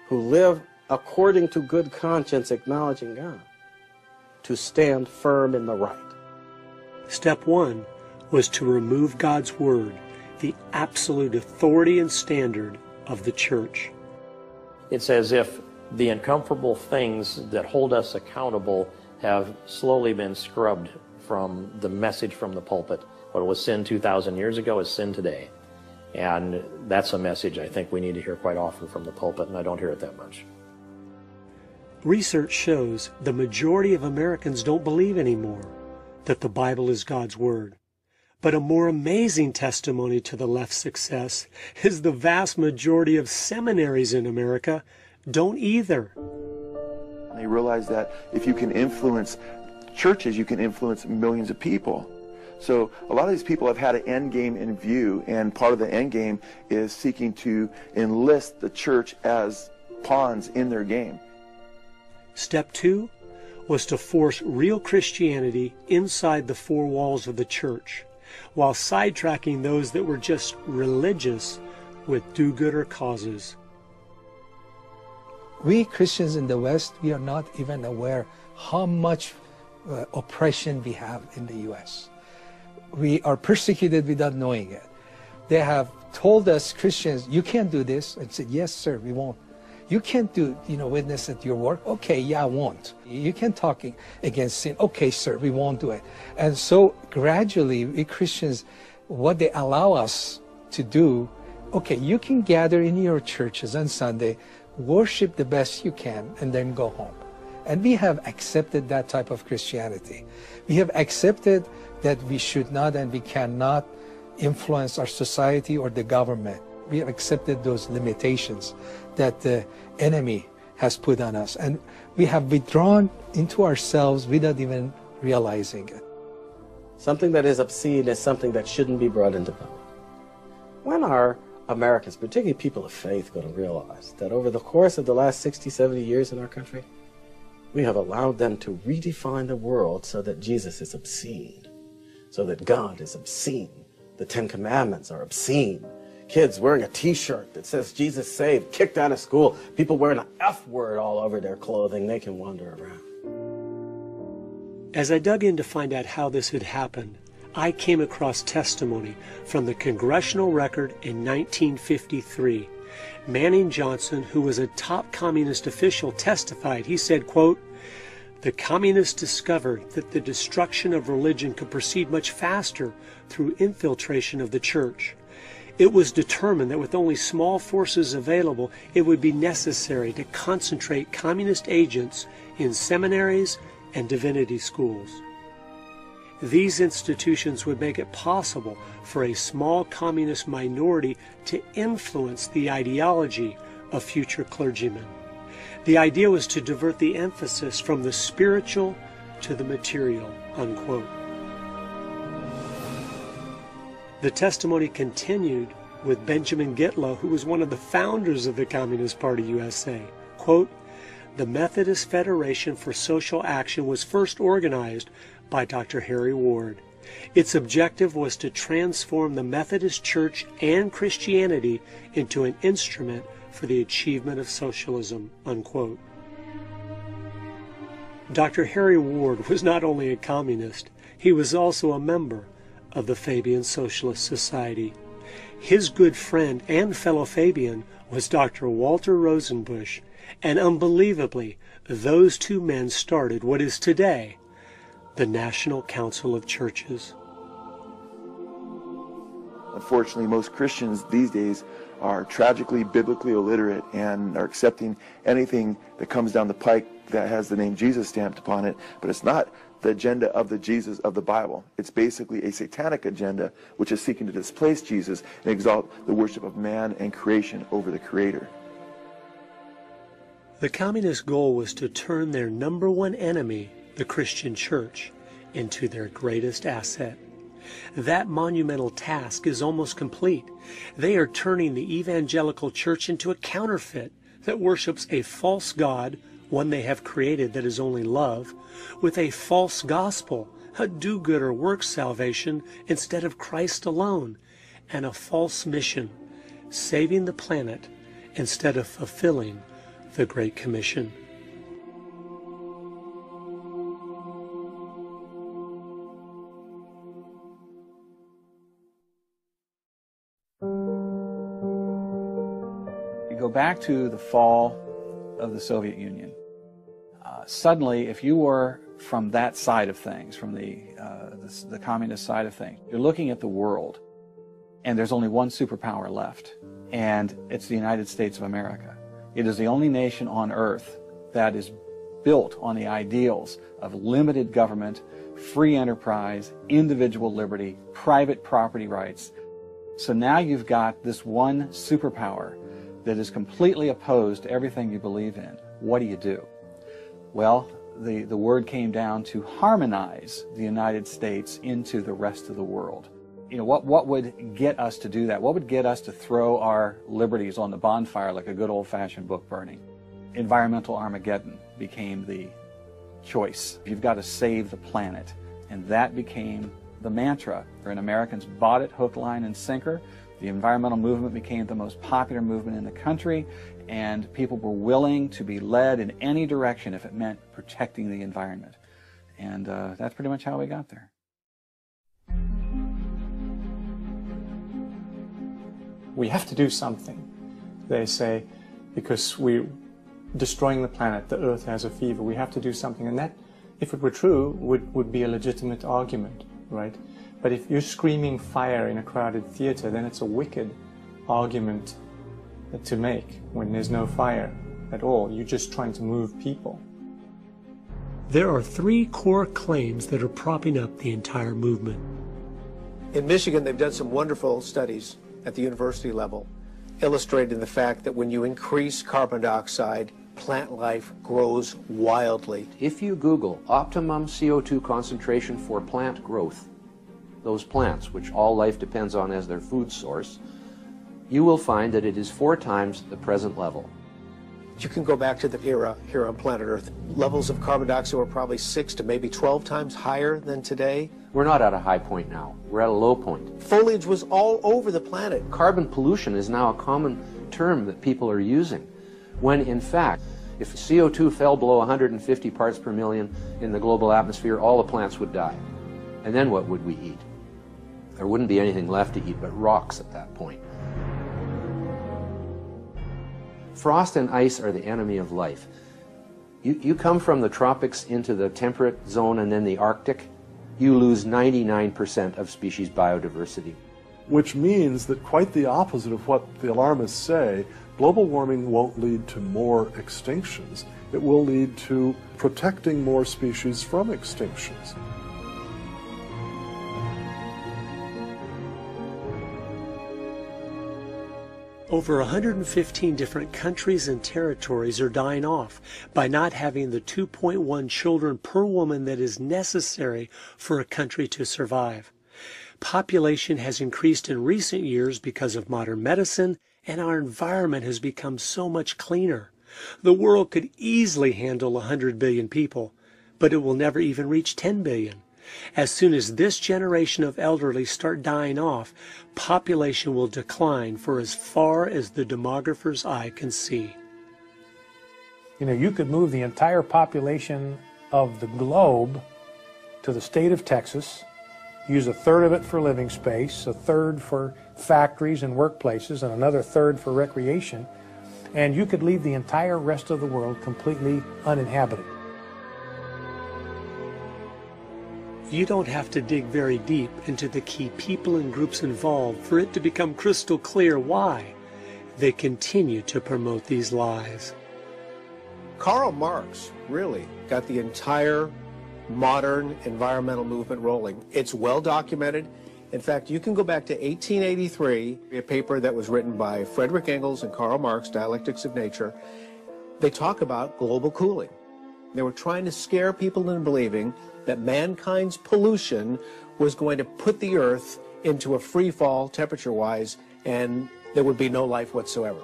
who live according to good conscience, acknowledging God, to stand firm in the right. Step one was to remove God's word, the absolute authority and standard of the church. It's as if the uncomfortable things that hold us accountable have slowly been scrubbed from the message from the pulpit. What was sin 2,000 years ago is sin today. And that's a message I think we need to hear quite often from the pulpit, and I don't hear it that much. Research shows the majority of Americans don't believe anymore that the Bible is God's Word. But a more amazing testimony to the left's success is the vast majority of seminaries in America don't either. They realize that if you can influence churches, you can influence millions of people. So a lot of these people have had an end game in view, and part of the end game is seeking to enlist the church as pawns in their game. Step two was to force real Christianity inside the four walls of the church, while sidetracking those that were just religious with do-gooder causes. We Christians in the West, we are not even aware how much oppression we have in the U.S. We are persecuted without knowing it. They have told us, Christians, you can't do this. I said, yes, sir, we won't. You can't do, witness at your work. Okay, yeah, I won't. You can't talk against sin. Okay, sir, we won't do it. And so gradually, we Christians, what they allow us to do, okay, you can gather in your churches on Sunday, worship the best you can, and then go home. And we have accepted that type of Christianity. We have accepted that we should not and we cannot influence our society or the government. We have accepted those limitations that the enemy has put on us. And we have withdrawn into ourselves without even realizing it. Something that is obscene is something that shouldn't be brought into public. When are Americans, particularly people of faith, going to realize that over the course of the last 60, 70 years in our country, we have allowed them to redefine the world so that Jesus is obscene, so that God is obscene, the Ten Commandments are obscene, kids wearing a t-shirt that says Jesus saved, kicked out of school, people wearing an F word all over their clothing, they can wander around. As I dug in to find out how this had happened, I came across testimony from the Congressional Record in 1953. Manning Johnson, who was a top communist official, testified. He said, quote, "The communists discovered that the destruction of religion could proceed much faster through infiltration of the church. It was determined that with only small forces available, it would be necessary to concentrate communist agents in seminaries and divinity schools. These institutions would make it possible for a small communist minority to influence the ideology of future clergymen. The idea was to divert the emphasis from the spiritual to the material," unquote. The testimony continued with Benjamin Gitlow, who was one of the founders of the Communist Party USA. Quote, "The Methodist Federation for Social Action was first organized by Dr. Harry Ward. Its objective was to transform the Methodist Church and Christianity into an instrument for the achievement of socialism," unquote. Dr. Harry Ward was not only a communist, he was also a member of the Fabian Socialist Society. His good friend and fellow Fabian was Dr. Walter Rosenbusch, and unbelievably, those two men started what is today the National Council of Churches. Unfortunately, most Christians these days are tragically biblically illiterate and are accepting anything that comes down the pike that has the name Jesus stamped upon it, but it's not the agenda of the Jesus of the Bible. It's basically a satanic agenda which is seeking to displace Jesus and exalt the worship of man and creation over the Creator. The communist goal was to turn their number one enemy, the Christian church, into their greatest asset. That monumental task is almost complete. They are turning the evangelical church into a counterfeit that worships a false God, one they have created that is only love, with a false gospel, a do-gooder works salvation instead of Christ alone, and a false mission, saving the planet instead of fulfilling the Great Commission. Go back to the fall of the Soviet Union. Suddenly, if you were from that side of things, from the communist side of things, you're looking at the world, and there's only one superpower left, and it's the United States of America. It is the only nation on earth that is built on the ideals of limited government, free enterprise, individual liberty, private property rights. So now you've got this one superpower that is completely opposed to everything you believe in. What do? Well, the word came down to harmonize the United States into the rest of the world. You know, what would get us to do that? What would get us to throw our liberties on the bonfire like a good old-fashioned book burning? Environmental Armageddon became the choice. You've got to save the planet. And that became the mantra. And Americans bought it hook, line, and sinker. The environmental movement became the most popular movement in the country, and people were willing to be led in any direction if it meant protecting the environment. And that's pretty much how we got there. We have to do something, they say, because we're destroying the planet, the Earth has a fever, we have to do something. And that, if it were true, would be a legitimate argument, right? But if you're screaming fire in a crowded theater, then it's a wicked argument to make when there's no fire at all. You're just trying to move people. There are three core claims that are propping up the entire movement. In Michigan, they've done some wonderful studies at the university level, illustrating the fact that when you increase carbon dioxide, plant life grows wildly. If you Google optimum CO2 concentration for plant growth, those plants, which all life depends on as their food source, you will find that it is 4 times the present level. You can go back to the era here on planet Earth. Levels of carbon dioxide were probably 6 to maybe 12 times higher than today. We're not at a high point now. We're at a low point. Foliage was all over the planet. Carbon pollution is now a common term that people are using, when in fact, if CO2 fell below 150 parts per million in the global atmosphere, all the plants would die. And then what would we eat? There wouldn't be anything left to eat but rocks at that point. Frost and ice are the enemy of life. You come from the tropics into the temperate zone and then the Arctic, you lose 99% of species biodiversity. Which means that quite the opposite of what the alarmists say, global warming won't lead to more extinctions. It will lead to protecting more species from extinctions. Over 115 different countries and territories are dying off by not having the 2.1 children per woman that is necessary for a country to survive. Population has increased in recent years because of modern medicine, and our environment has become so much cleaner. The world could easily handle 100 billion people, but it will never even reach 10 billion. As soon as this generation of elderly start dying off, population will decline for as far as the demographer's eye can see. You know, you could move the entire population of the globe to the state of Texas, use 1/3 of it for living space, 1/3 for factories and workplaces, and another 1/3 for recreation, and you could leave the entire rest of the world completely uninhabited. You don't have to dig very deep into the key people and groups involved for it to become crystal clear why they continue to promote these lies. Karl Marx really got the entire modern environmental movement rolling. It's well documented. In fact, you can go back to 1883, a paper that was written by Friedrich Engels and Karl Marx, Dialectics of Nature. They talk about global cooling. They were trying to scare people into believing that mankind's pollution was going to put the Earth into a free fall temperature-wise, and there would be no life whatsoever.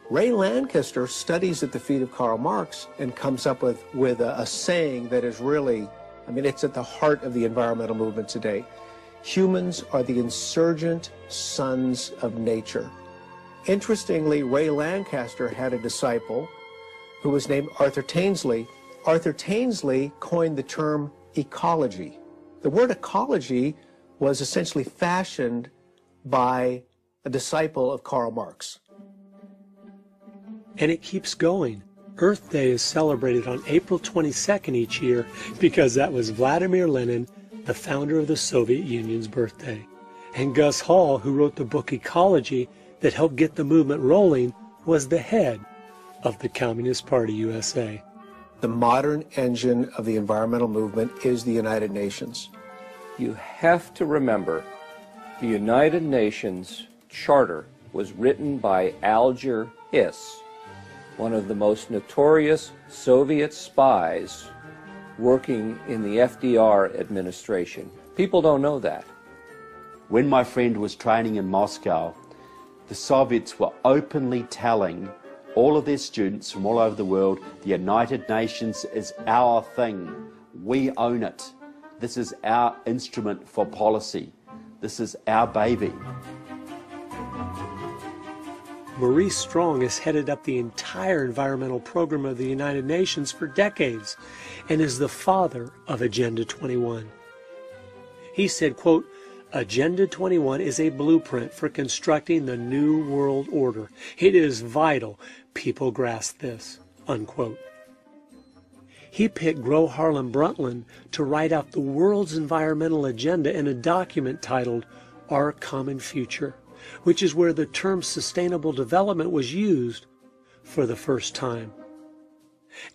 Ray Lancaster studies at the feet of Karl Marx and comes up with a saying that is really, I mean, it's at the heart of the environmental movement today. Humans are the insurgent sons of nature. Interestingly, Ray Lancaster had a disciple who was named Arthur Tainsley. Arthur Tainsley coined the term ecology. The word ecology was essentially fashioned by a disciple of Karl Marx. And it keeps going. Earth Day is celebrated on April 22nd each year because that was Vladimir Lenin, the founder of the Soviet Union's birthday. And Gus Hall, who wrote the book Ecology that helped get the movement rolling, was the head of the Communist Party USA. The modern engine of the environmental movement is the United Nations. You have to remember, the United Nations Charter was written by Alger Hiss, one of the most notorious Soviet spies working in the FDR administration. People don't know that. When my friend was training in Moscow, the Soviets were openly telling all of their students from all over the world, the United Nations is our thing. We own it. This is our instrument for policy. This is our baby. Maurice Strong has headed up the entire environmental program of the United Nations for decades and is the father of Agenda 21. He said, quote, Agenda 21 is a blueprint for constructing the new world order. It is vital people grasp this, unquote. He picked Gro Harlem Brundtland to write out the world's environmental agenda in a document titled Our Common Future, which is where the term sustainable development was used for the first time.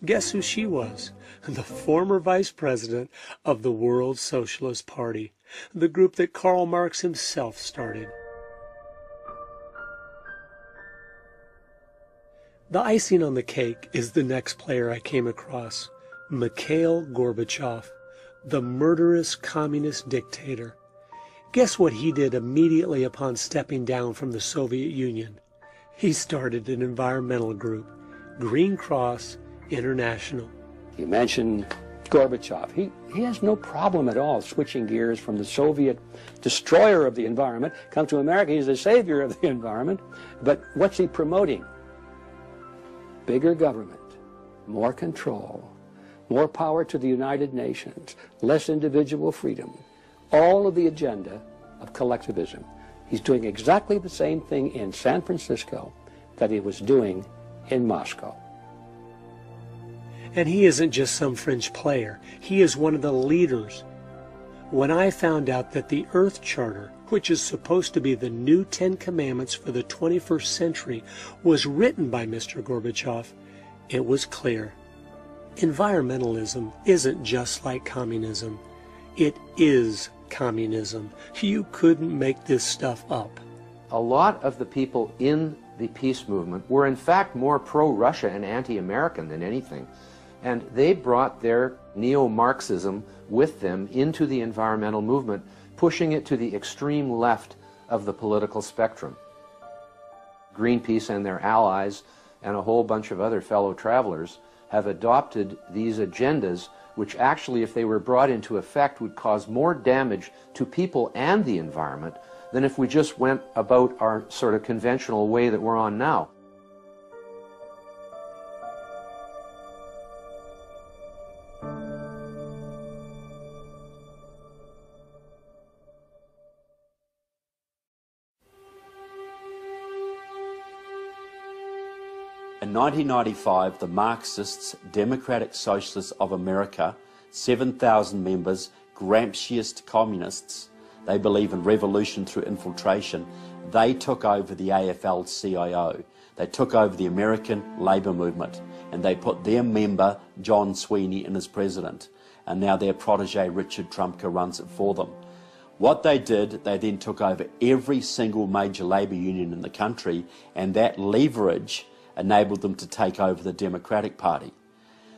Guess who she was? The former vice president of the World Socialist Party, the group that Karl Marx himself started. The icing on the cake is the next player I came across, Mikhail Gorbachev, the murderous communist dictator. Guess what he did immediately upon stepping down from the Soviet Union? He started an environmental group, Green Cross International. You mentioned Gorbachev. He has no problem at all switching gears from the Soviet destroyer of the environment, comes to America, he's the savior of the environment. But what's he promoting? Bigger government, more control, more power to the United Nations, less individual freedom, all of the agenda of collectivism. He's doing exactly the same thing in San Francisco that he was doing in Moscow. And he isn't just some fringe player. He is one of the leaders. When I found out that the Earth Charter, which is supposed to be the new 10 Commandments for the 21st century, was written by Mr. Gorbachev, it was clear. Environmentalism isn't just like communism. It is communism. You couldn't make this stuff up. A lot of the people in the peace movement were in fact more pro-Russia and anti-American than anything. And they brought their neo-Marxism with them into the environmental movement, pushing it to the extreme left of the political spectrum. Greenpeace and their allies and a whole bunch of other fellow travelers have adopted these agendas, which actually, if they were brought into effect, would cause more damage to people and the environment than if we just went about our sort of conventional way that we're on now. In 1995, the Marxists, Democratic Socialists of America, 7,000 members, Gramsciist communists, they believe in revolution through infiltration, they took over the AFL-CIO. They took over the American Labour movement, and they put their member, John Sweeney, in as president. And now their protege, Richard Trumka, runs it for them. What they did, they then took over every single major labour union in the country, and that leverage enabled them to take over the Democratic Party.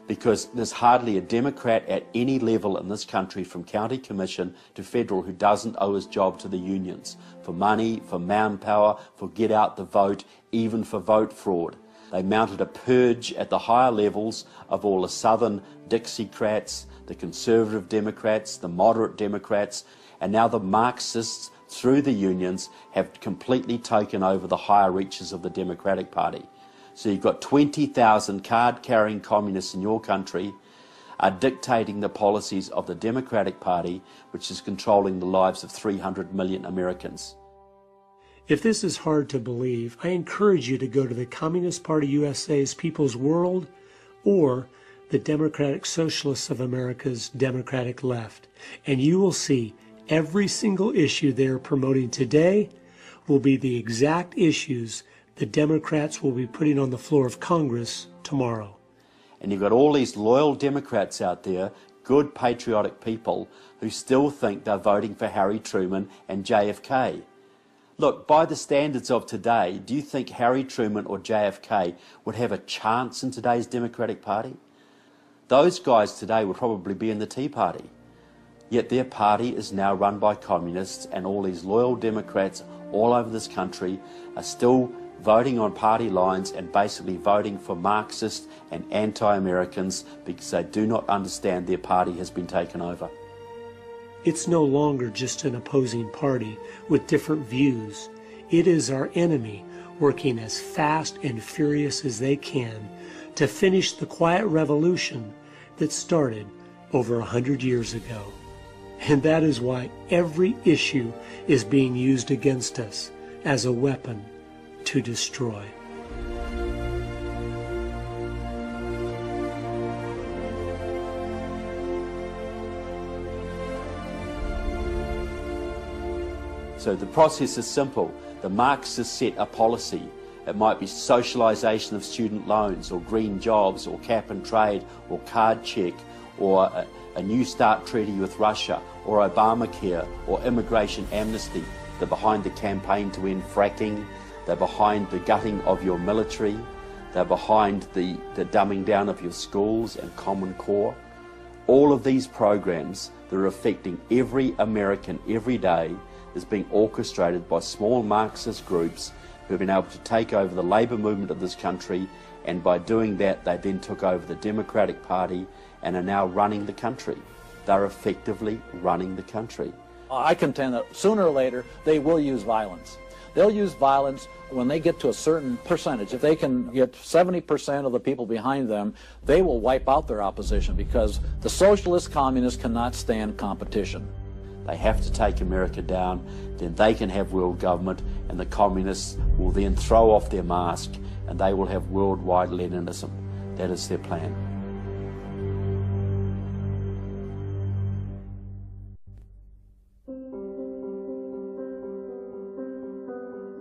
Because there's hardly a Democrat at any level in this country, from county commission to federal, who doesn't owe his job to the unions for money, for manpower, for get out the vote, even for vote fraud. They mounted a purge at the higher levels of all the Southern Dixiecrats, the conservative Democrats, the moderate Democrats, and now the Marxists, through the unions, have completely taken over the higher reaches of the Democratic Party. So you've got 20,000 card-carrying communists in your country are dictating the policies of the Democratic Party, which is controlling the lives of 300 million Americans. If this is hard to believe, I encourage you to go to the Communist Party USA's People's World or the Democratic Socialists of America's Democratic Left, and you will see every single issue they are promoting today will be the exact issues the Democrats will be putting on the floor of Congress tomorrow. And you've got all these loyal Democrats out there, good patriotic people, who still think they're voting for Harry Truman and JFK. Look, by the standards of today, do you think Harry Truman or JFK would have a chance in today's Democratic Party? Those guys today would probably be in the Tea Party. Yet their party is now run by communists, and all these loyal Democrats all over this country are still voting on party lines and basically voting for Marxist and anti-Americans because they do not understand their party has been taken over. It's no longer just an opposing party with different views. It is our enemy working as fast and furious as they can to finish the quiet revolution that started over 100 years ago. And that is why every issue is being used against us as a weapon to destroy. So the process is simple. The Marxists set a policy. It might be socialisation of student loans, or green jobs, or cap and trade, or card check, or a New START treaty with Russia, or Obamacare, or immigration amnesty. They're behind the campaign to end fracking. They're behind the gutting of your military. They're behind the dumbing down of your schools and Common Core. All of these programs that are affecting every American every day is being orchestrated by small Marxist groups who have been able to take over the labour movement of this country, and by doing that they then took over the Democratic Party and are now running the country. They're effectively running the country. I contend that sooner or later they will use violence. They'll use violence when they get to a certain percentage. If they can get 70% of the people behind them, they will wipe out their opposition, because the socialist communists cannot stand competition. They have to take America down, then they can have world government, and the communists will then throw off their mask and they will have worldwide Leninism. That is their plan.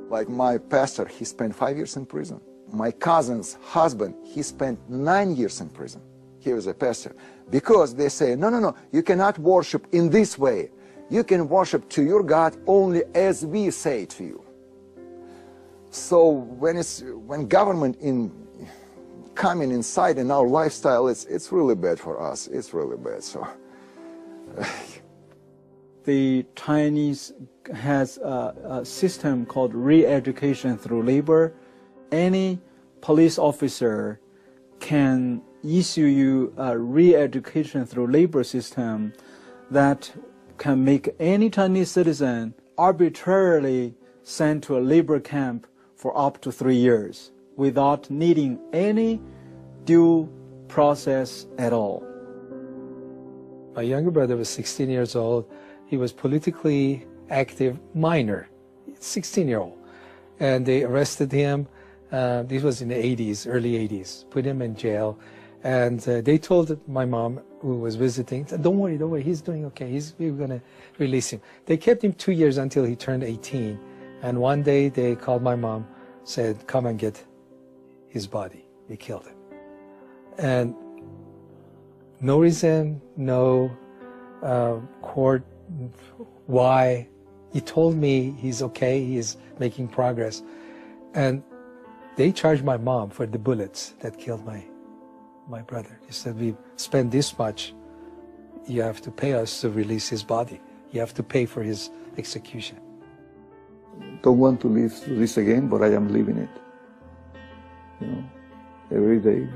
Like my pastor, he spent 5 years in prison. My cousin's husband, he spent 9 years in prison. He was a pastor. Because they say, no, no, no, you cannot worship in this way. You can worship to your God only as we say to you. So when government coming inside in our lifestyle, it's really bad for us. It's really bad. So the Chinese has a system called re-education through labor. Any police officer can issue you a re-education through labor system that can make any Chinese citizen arbitrarily sent to a labor camp for up to 3 years without needing any due process at all. My younger brother was 16 years old. He was politically active minor, 16-year-old. And they arrested him. This was in the 80s, early 80s, put him in jail. And they told my mom, who was visiting, don't worry, he's doing okay. We're going to release him. They kept him 2 years until he turned 18. And one day they called my mom, said, come and get his body. They killed him. And no reason, no court, why. He told me he's okay, he's making progress. And they charged my mom for the bullets that killed my brother. He said, we spent this much, you have to pay us to release his body. You have to pay for his execution. Don't want to live through this again, but I am living it. You know, every day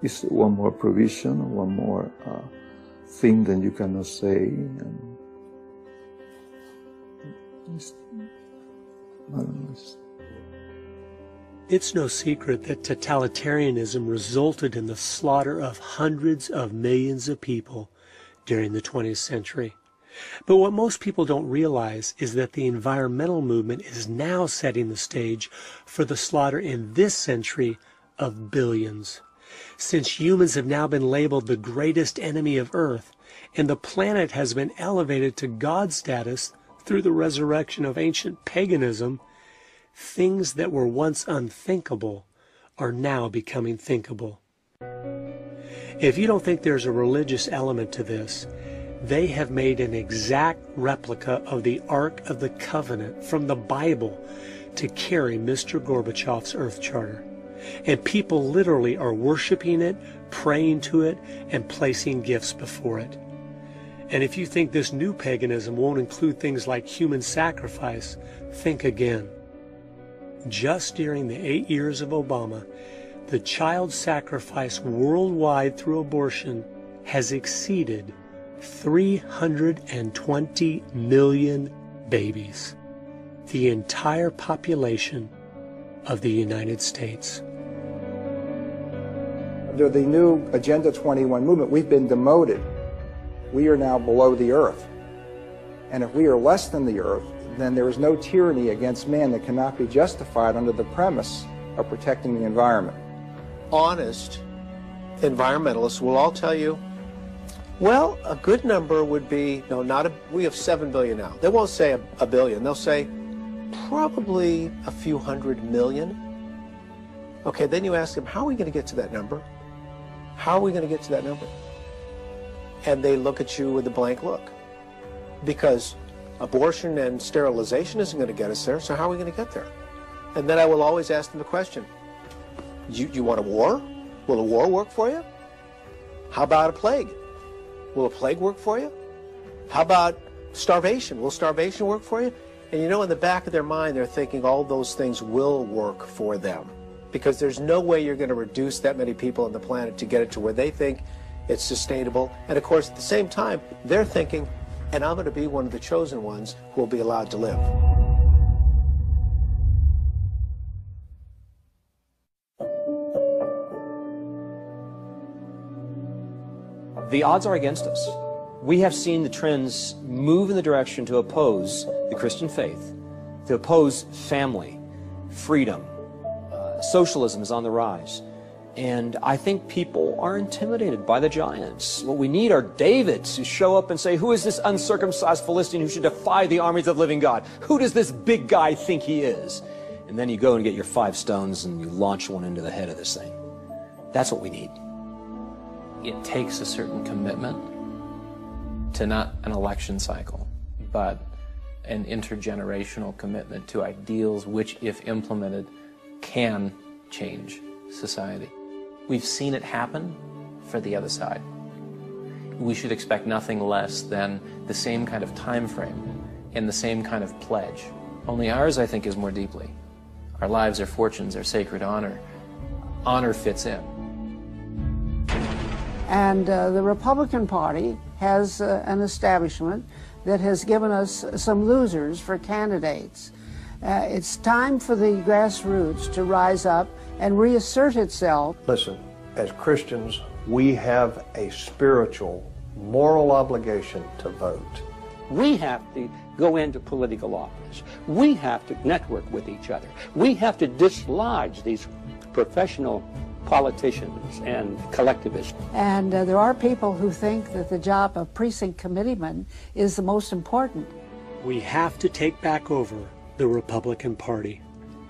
is one more provision, one more thing that you cannot say. And I don't know. It's no secret that totalitarianism resulted in the slaughter of hundreds of millions of people during the 20th century. But what most people don't realize is that the environmental movement is now setting the stage for the slaughter in this century of billions. Since humans have now been labeled the greatest enemy of Earth, and the planet has been elevated to God status through the resurrection of ancient paganism, things that were once unthinkable are now becoming thinkable. If you don't think there's a religious element to this, they have made an exact replica of the Ark of the Covenant from the Bible to carry Mr. Gorbachev's Earth Charter. And people literally are worshiping it, praying to it, and placing gifts before it. And if you think this new paganism won't include things like human sacrifice, think again. Just during the 8 years of Obama, the child sacrifice worldwide through abortion has exceeded 320 million babies, the entire population of the United States. Under the new Agenda 21 movement, we've been demoted. We are now below the earth. And if we are less than the earth, then there is no tyranny against man that cannot be justified under the premise of protecting the environment. Honest environmentalists will all tell you, well, a good number would be, we have 7 billion now. They won't say a billion. They'll say probably a few 100 million. Okay, then you ask them, how are we going to get to that number? How are we going to get to that number? And they look at you with a blank look. Because abortion and sterilization isn't going to get us there, so how are we going to get there? And then I will always ask them the question, You want a war? Will a war work for you? How about a plague? Will a plague work for you? How about starvation? Will starvation work for you? And you know, in the back of their mind, they're thinking all those things will work for them, because there's no way you're going to reduce that many people on the planet to get it to where they think it's sustainable. And of course, at the same time, they're thinking, and I'm going to be one of the chosen ones who will be allowed to live. The odds are against us. We have seen the trends move in the direction to oppose the Christian faith, to oppose family, freedom. Socialism is on the rise. And I think people are intimidated by the giants. What we need are Davids who show up and say, who is this uncircumcised Philistine who should defy the armies of the living God? Who does this big guy think he is? And then you go and get your 5 stones and you launch one into the head of this thing. That's what we need. It takes a certain commitment to not an election cycle, but an intergenerational commitment to ideals which, if implemented, can change society. We've seen it happen for the other side. We should expect nothing less than the same kind of time frame and the same kind of pledge. Only ours, I think, is more deeply. Our lives, our fortunes, our sacred honor. Honor fits in. And the Republican Party has an establishment that has given us some losers for candidates. It's time for the grassroots to rise up and reassert itself. Listen, as Christians, we have a spiritual, moral obligation to vote. We have to go into political office. We have to network with each other. We have to dislodge these professional politicians and collectivists. And there are people who think that the job of precinct committeeman is the most important. We have to take back over the Republican Party.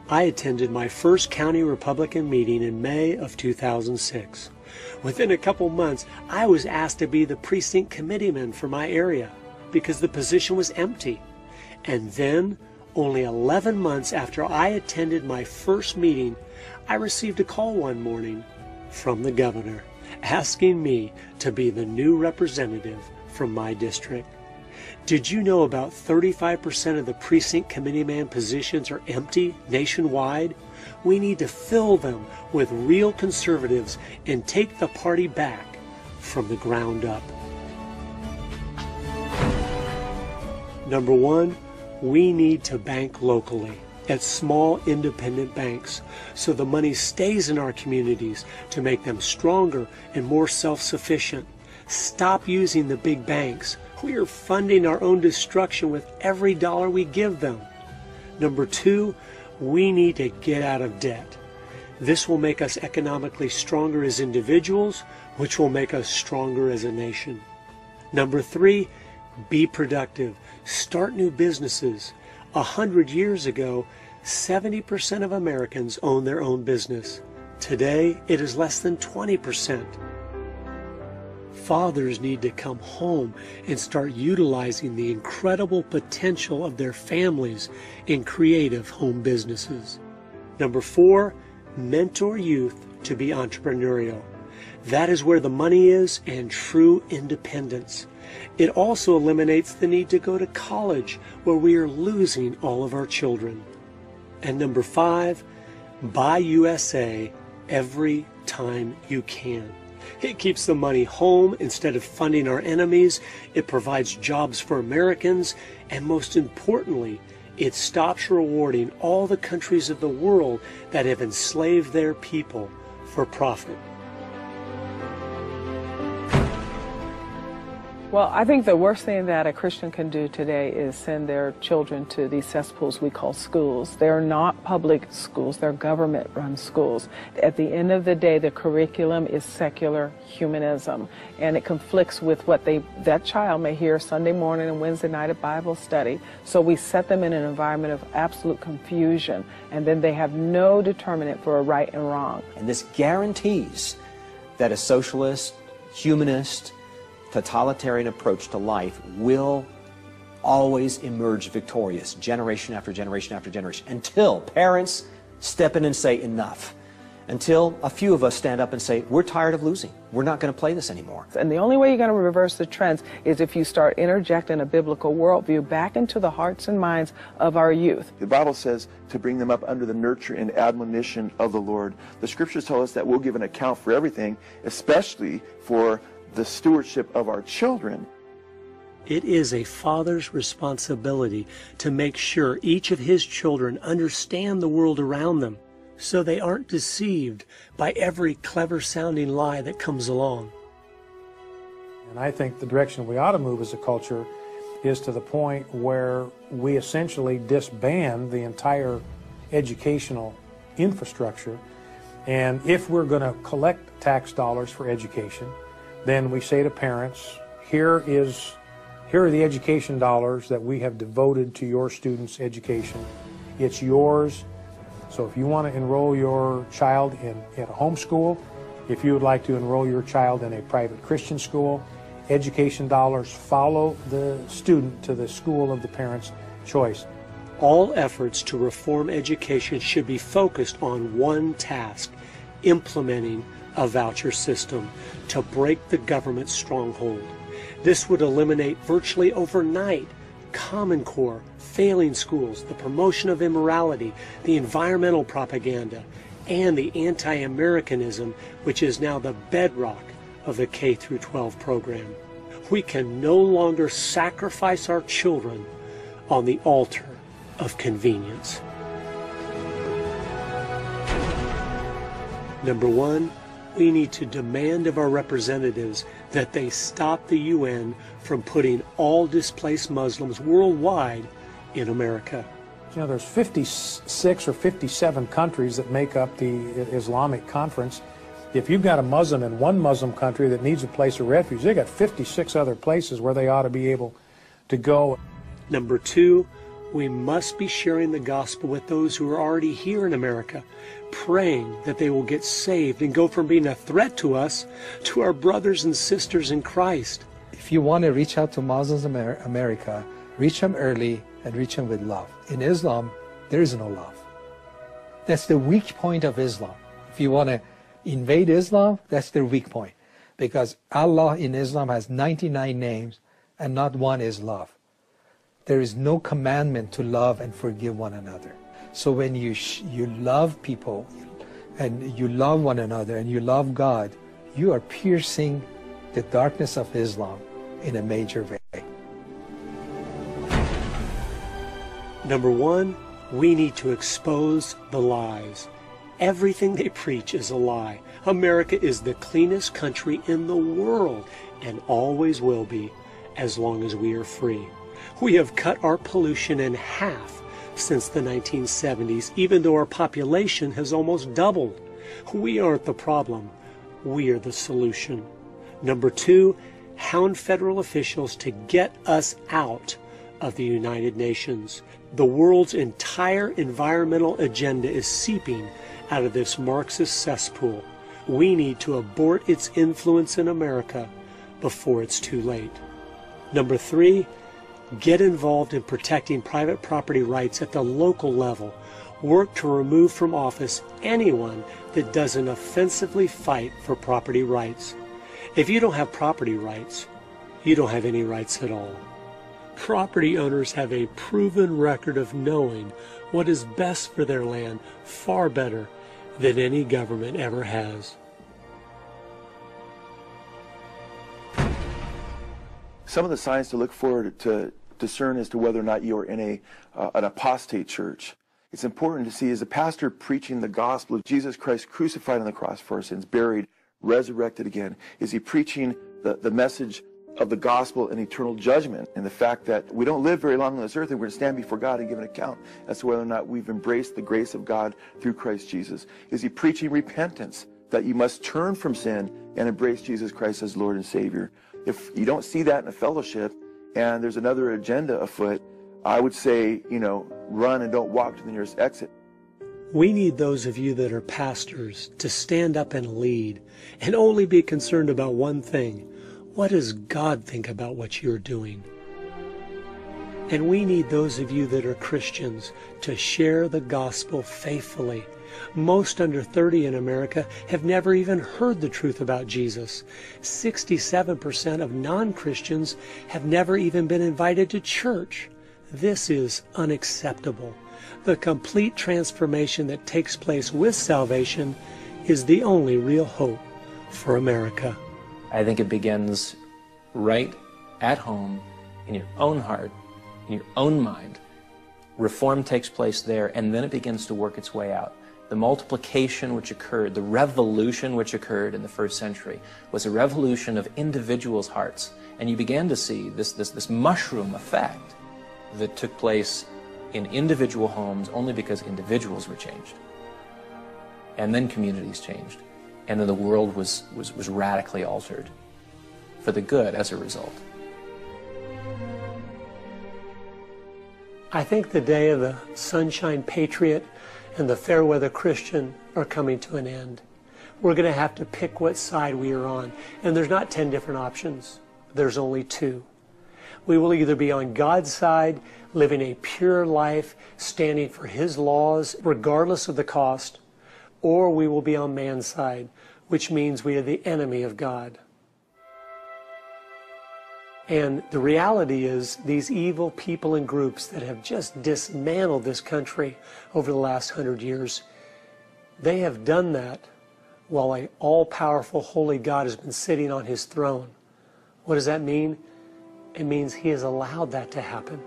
I attended my first county Republican meeting in May of 2006. Within a couple months, I was asked to be the precinct committeeman for my area because the position was empty. And then, only 11 months after I attended my first meeting, I received a call one morning from the governor asking me to be the new representative from my district. Did you know about 35% of the precinct committeeman positions are empty nationwide? We need to fill them with real conservatives and take the party back from the ground up. Number one, we need to bank locally at small independent banks so the money stays in our communities to make them stronger and more self-sufficient. Stop using the big banks. We are funding our own destruction with every dollar we give them. Number two, we need to get out of debt. This will make us economically stronger as individuals, which will make us stronger as a nation. Number three, be productive. Start new businesses. 100 years ago, 70% of Americans owned their own business. Today, it is less than 20%. Fathers need to come home and start utilizing the incredible potential of their families in creative home businesses. Number four, mentor youth to be entrepreneurial. That is where the money is and true independence. It also eliminates the need to go to college, where we are losing all of our children. And number five, buy USA every time you can. It keeps the money home instead of funding our enemies. It provides jobs for Americans. And most importantly, it stops rewarding all the countries of the world that have enslaved their people for profit. Well, I think the worst thing that a Christian can do today is send their children to these cesspools we call schools. They're not public schools, they're government-run schools. At the end of the day, the curriculum is secular humanism, and it conflicts with what that child may hear Sunday morning and Wednesday night at Bible study. So we set them in an environment of absolute confusion, and then they have no determinant for a right and wrong. And this guarantees that a socialist, humanist, totalitarian approach to life will always emerge victorious, generation after generation after generation, until parents step in and say enough. until a few of us stand up and say, we're tired of losing. We're not going to play this anymore. And the only way you're going to reverse the trends is if you start interjecting a biblical worldview back into the hearts and minds of our youth. The Bible says to bring them up under the nurture and admonition of the Lord. The scriptures tell us that we'll give an account for everything, especially for the stewardship of our children. It is a father's responsibility to make sure each of his children understand the world around them, so they aren't deceived by every clever-sounding lie that comes along. And I think the direction we ought to move as a culture is to the point where we essentially disband the entire educational infrastructure. And if we're going to collect tax dollars for education, then we say to parents, here are the education dollars that we have devoted to your students' education. It's yours. So if you want to enroll your child in a homeschool, if you would like to enroll your child in a private Christian school, education dollars follow the student to the school of the parent's choice. All efforts to reform education should be focused on one task: implementing a voucher system to break the government's stronghold. This would eliminate virtually overnight Common Core, failing schools, the promotion of immorality, the environmental propaganda, and the anti-Americanism, which is now the bedrock of the K-12 program. We can no longer sacrifice our children on the altar of convenience. Number one, we need to demand of our representatives that they stop the UN from putting all displaced Muslims worldwide in America. You know, there's 56 or 57 countries that make up the Islamic Conference. If you've got a Muslim in one Muslim country that needs a place of refuge, they've got 56 other places where they ought to be able to go. Number two, we must be sharing the gospel with those who are already here in America, praying that they will get saved and go from being a threat to us to our brothers and sisters in Christ. If you want to reach out to Muslims in America, reach them early and reach them with love. In Islam, there is no love. That's the weak point of Islam. If you want to invade Islam, that's their weak point. Because Allah in Islam has 99 names and not one is love. There is no commandment to love and forgive one another. So when you love people and you love one another and you love God, you are piercing the darkness of Islam in a major way. Number one, we need to expose the lies. Everything they preach is a lie. America is the cleanest country in the world and always will be as long as we are free. We have cut our pollution in half since the 1970s, even though our population has almost doubled. We aren't the problem. We are the solution. Number two, hound federal officials to get us out of the United Nations. The world's entire environmental agenda is seeping out of this Marxist cesspool. We need to abort its influence in America before it's too late. Number three, get involved in protecting private property rights at the local level. Work to remove from office anyone that doesn't offensively fight for property rights. If you don't have property rights, you don't have any rights at all. Property owners have a proven record of knowing what is best for their land far better than any government ever has. Some of the signs to look for to discern as to whether or not you're in an apostate church. It's important to see, is a pastor preaching the gospel of Jesus Christ crucified on the cross for our sins, buried, resurrected again? Is he preaching the message of the gospel and eternal judgment, and the fact that we don't live very long on this earth and we're going to stand before God and give an account as to whether or not we've embraced the grace of God through Christ Jesus? Is he preaching repentance, that you must turn from sin and embrace Jesus Christ as Lord and Savior? If you don't see that in a fellowship and there's another agenda afoot, I would say, run and don't walk to the nearest exit. We need those of you that are pastors to stand up and lead and only be concerned about one thing. What does God think about what you're doing? And we need those of you that are Christians to share the gospel faithfully, Most under 30 in America have never even heard the truth about Jesus. 67% of non-Christians have never even been invited to church. This is unacceptable. The complete transformation that takes place with salvation is the only real hope for America. I think it begins right at home, in your own heart, in your own mind. Reform takes place there, and then it begins to work its way out. The multiplication which occurred, the revolution which occurred in the first century, was a revolution of individuals' hearts. And you began to see this mushroom effect that took place in individual homes only because individuals were changed. And then communities changed. And then the world was radically altered for the good as a result. I think the day of the sunshine patriot and the fair weather Christian are coming to an end. We're going to have to pick what side we are on. And there's not 10 different options. There's only 2. We will either be on God's side, living a pure life, standing for His laws, regardless of the cost, or we will be on man's side, which means we are the enemy of God. And the reality is, these evil people and groups that have just dismantled this country over the last 100 years, they have done that while an all-powerful, holy God has been sitting on His throne. What does that mean? It means He has allowed that to happen.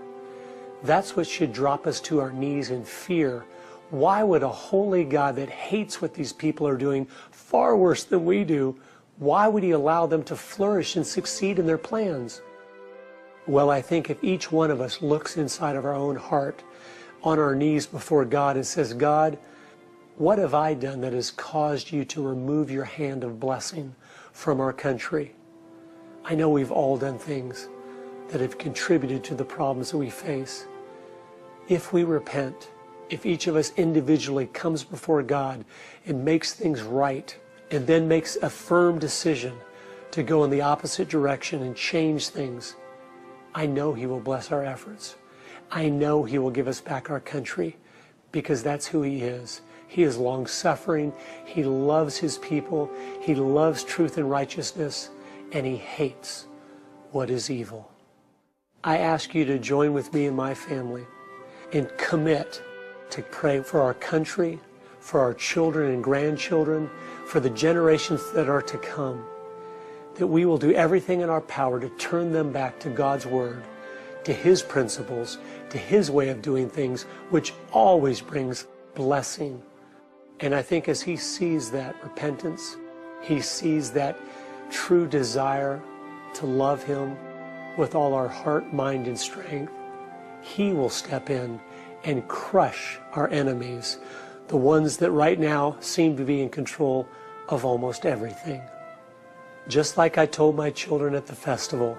That's what should drop us to our knees in fear. Why would a holy God that hates what these people are doing far worse than we do, why would He allow them to flourish and succeed in their plans? Well, I think if each one of us looks inside of our own heart, on our knees before God and says, God, what have I done that has caused you to remove your hand of blessing from our country? I know we've all done things that have contributed to the problems that we face. If we repent, if each of us individually comes before God and makes things right, and then makes a firm decision to go in the opposite direction and change things, I know He will bless our efforts. I know He will give us back our country, because that's who He is. He is long-suffering. He loves His people. He loves truth and righteousness, and He hates what is evil. I ask you to join with me and my family and commit to pray for our country, for our children and grandchildren, for the generations that are to come, that we will do everything in our power to turn them back to God's Word, to His principles, to His way of doing things, which always brings blessing. And I think as He sees that repentance, He sees that true desire to love Him with all our heart, mind, and strength, He will step in and crush our enemies, the ones that right now seem to be in control of almost everything. Just like I told my children at the festival,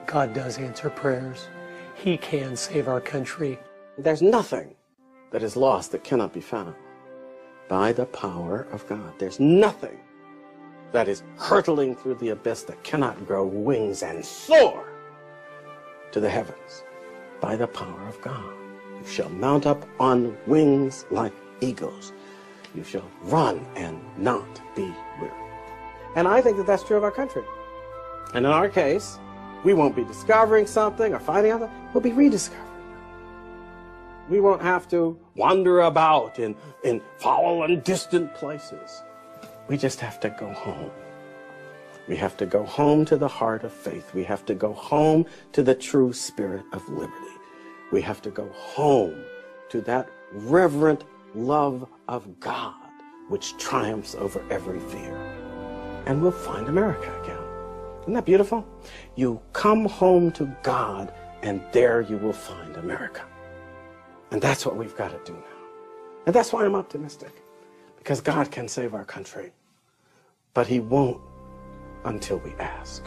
God does answer prayers. He can save our country. There's nothing that is lost that cannot be found by the power of God. There's nothing that is hurtling through the abyss that cannot grow wings and soar to the heavens by the power of God. You shall mount up on wings like eagles. You shall run and not be weary. And I think that that's true of our country. And in our case, we won't be discovering something or finding out, we'll be rediscovering. We won't have to wander about in far and distant places. We just have to go home. We have to go home to the heart of faith. We have to go home to the true spirit of liberty. We have to go home to that reverent love of God which triumphs over every fear. And we'll find America again. Isn't that beautiful? You come home to God, and there you will find America. And that's what we've got to do now. And that's why I'm optimistic, because God can save our country, but He won't until we ask.